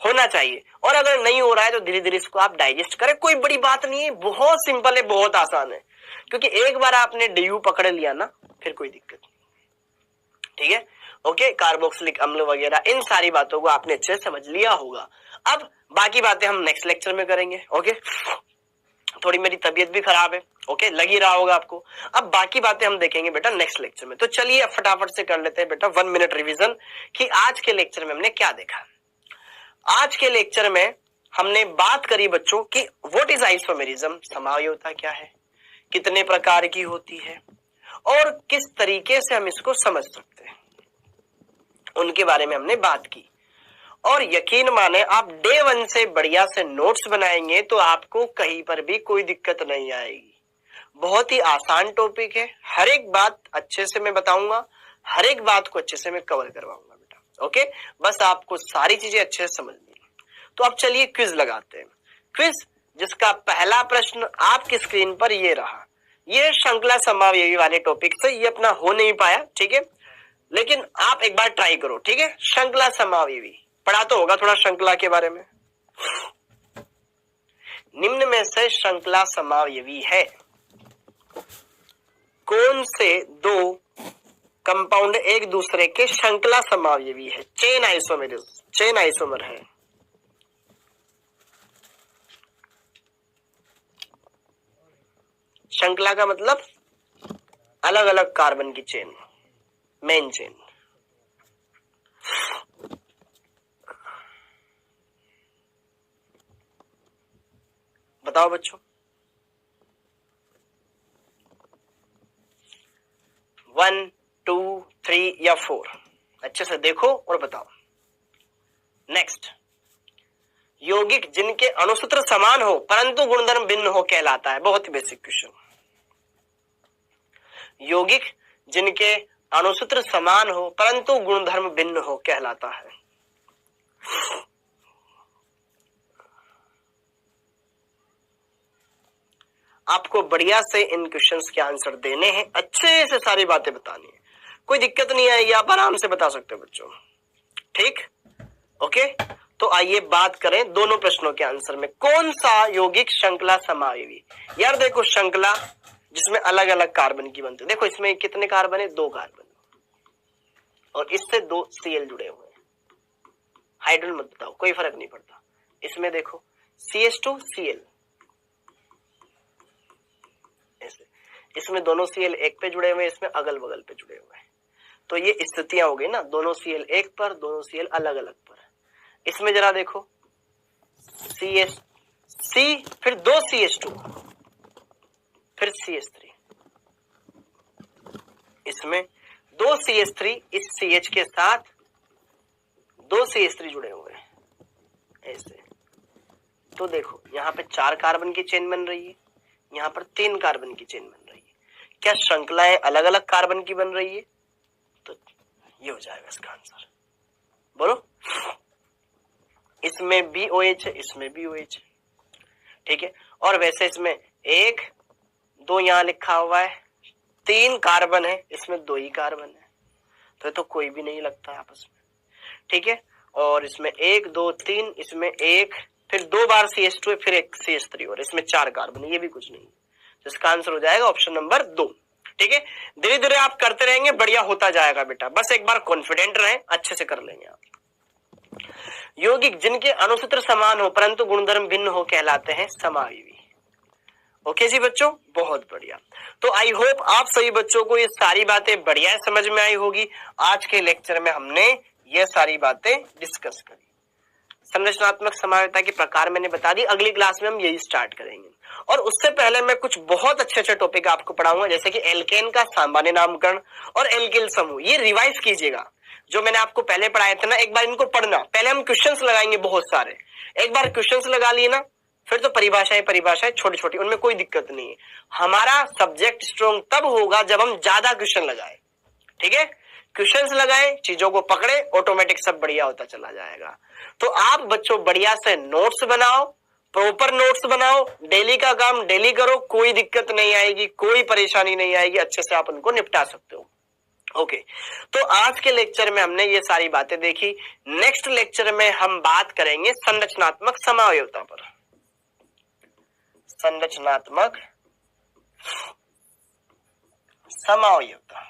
होना चाहिए। और अगर नहीं हो रहा है तो धीरे धीरे इसको आप डाइजेस्ट करें, कोई बड़ी बात नहीं है, बहुत सिंपल है, बहुत आसान है। क्योंकि एक बार आपने DU पकड़ लिया ना, फिर कोई दिक्कत नहीं, ठीक है। ओके, कार्बोक्सिलिक अम्ल वगैरह इन सारी बातों को आपने अच्छे से समझ लिया होगा। अब बाकी बातें हम नेक्स्ट लेक्चर में करेंगे। ओके, थोड़ी मेरी तबीयत भी खराब है, ओके, लग ही रहा होगा आपको। अब बाकी बातें हम देखेंगे बेटा नेक्स्ट लेक्चर में। तो चलिए फटाफट से कर लेते हैं बेटा 1 मिनट रिवीजन कि आज के लेक्चर में हमने क्या देखा। आज के लेक्चर में हमने बात करी बच्चों कि व्हाट इज आइसोमेरिज्म, समावयवता क्या है, कितने प्रकार की होती है और किस तरीके से हम इसको समझ सकते हैं, उनके बारे में हमने बात की। और यकीन माने आप डे 1 से बढ़िया से नोट्स बनाएंगे तो आपको कहीं पर भी कोई दिक्कत नहीं आएगी। बहुत ही आसान टॉपिक है, हर एक बात अच्छे से मैं बताऊंगा, हर एक बात को अच्छे से मैं कवर करवाऊंगा बेटा। ओके, बस आपको सारी चीजें अच्छे से समझनी है। तो अब चलिए क्विज लगाते हैं। क्विज जिसका पहला प्रश्न आपकी स्क्रीन पर ये रहा, ये श्रृंखला समावयवी वाले टॉपिक से ये अपना हो नहीं पाया, ठीक है, लेकिन आप एक बार ट्राई करो, ठीक है। श्रृंखला समावयवी पढ़ा तो होगा थोड़ा श्रृंखला के बारे में। निम्न में से श्रृंखला समावयवी है? कौन से दो कंपाउंड एक दूसरे के श्रृंखला समावयवी है? चेन आइसोमर है। श्रृंखला का मतलब अलग अलग कार्बन की चेन, मेन चेन। बताओ बच्चों। 1, 2, 3 या 4? अच्छे से देखो और बताओ। नेक्स्ट, यौगिक जिनके अणुसूत्र समान हो परंतु गुणधर्म भिन्न हो कहलाता है। बहुत ही बेसिक क्वेश्चन। यौगिक जिनके अणुसूत्र समान हो परंतु गुणधर्म भिन्न हो कहलाता है। आपको बढ़िया से इन क्वेश्चंस के आंसर देने हैं, अच्छे से सारी बातें बतानी है, कोई दिक्कत नहीं आएगी, आप आराम से बता सकते हो बच्चों। ठीक, ओके। तो आइए बात करें दोनों प्रश्नों के आंसर में। कौन सा यौगिक श्रृंखला समावयवी? यार देखो, श्रृंखला जिसमें अलग अलग कार्बन की बनती है। देखो इसमें कितने कार्बन है? 2 कार्बन, और इससे 2 Cl जुड़े हुए हैं। हाइड्रोजन मत बताओ, कोई फर्क नहीं पड़ता। इसमें देखो CH2 Cl, इसमें दोनों Cl एक पे जुड़े हुए हैं, इसमें अगल बगल पे जुड़े हुए हैं। तो ये स्थितियां हो गई ना, दोनों Cl एक पर, दोनों Cl अलग अलग पर। इसमें जरा देखो C, फिर 2 CH2, फिर CH3। इसमें 2 CH3, इस CH के साथ 2 CH3 जुड़े हुए हैं ऐसे। तो देखो यहां पे 4 कार्बन की चेन बन रही है, यहां पर 3 कार्बन की चेन बन रही है। क्या श्रृंखलाएं अलग अलग कार्बन की बन रही है? तो ये हो जाएगा इसका आंसर। बोलो। इसमें भी OH है, इसमें भी OH है। ठीक है, और वैसे इसमें 1, 2 यहां लिखा हुआ है, 3 कार्बन है, इसमें 2 ही कार्बन है, तो कोई भी नहीं लगता है आपस में। ठीक है, और इसमें 1, 2, 3, इसमें 1, फिर 2 बार CH2 है, फिर 1 CH3, और इसमें 4 कार्बन है, ये भी कुछ नहीं। तो इसका आंसर हो जाएगा ऑप्शन नंबर 2। ठीक है, धीरे धीरे आप करते रहेंगे, बढ़िया होता जाएगा बेटा, बस एक बार कॉन्फिडेंट रहें, अच्छे से कर लेंगे आप। यौगिक जिनके अणुसूत्र समान हो परंतु गुणधर्म भिन्न हो कहलाते हैं समावयवी। ओके जी बच्चों, बहुत बढ़िया। तो आई होप आप सभी बच्चों को ये सारी बातें बढ़िया समझ में आई होगी। आज के लेक्चर में हमने ये सारी बातें डिस्कस करी। संरचनात्मक समावयवता के प्रकार मैंने बता दी, अगली क्लास में हम यही स्टार्ट करेंगे। और उससे पहले मैं कुछ बहुत अच्छे अच्छे टॉपिक आपको पढ़ाऊंगा, जैसे कि एल्केन का सामान्य नामकरण और एल्किल समूह। ये रिवाइज कीजिएगा, जो मैंने आपको पहले पढ़ाया था ना, एक बार इनको पढ़ना। पहले हम क्वेश्चंस लगाएंगे बहुत सारे, एक बार क्वेश्चंस लगा लिए ना, फिर तो परिभाषाएं छोटी छोटी, उनमें कोई दिक्कत नहीं है। हमारा सब्जेक्ट स्ट्रॉन्ग तब होगा जब हम ज्यादा क्वेश्चन लगाए। ठीक है, क्वेश्चंस लगाए, चीजों को पकड़े, ऑटोमेटिक सब बढ़िया होता चला जाएगा। तो आप बच्चों बढ़िया से नोट्स बनाओ, प्रॉपर नोट्स बनाओ, डेली का काम डेली करो, कोई दिक्कत नहीं आएगी, कोई परेशानी नहीं आएगी, अच्छे से आप उनको निपटा सकते हो। ओके, तो आज के लेक्चर में हमने ये सारी बातें देखी। नेक्स्ट लेक्चर में हम बात करेंगे संरचनात्मक समावयवता पर। संरचनात्मक समावयवता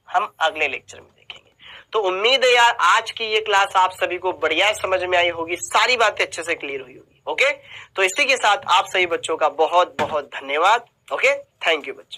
हम अगले लेक्चर में देखेंगे। तो उम्मीद है यार आज की ये क्लास आप सभी को बढ़िया समझ में आई होगी, सारी बातें अच्छे से क्लियर हुई होगी। ओके, तो इसी के साथ आप सभी बच्चों का बहुत बहुत धन्यवाद। ओके, थैंक यू बच्चों।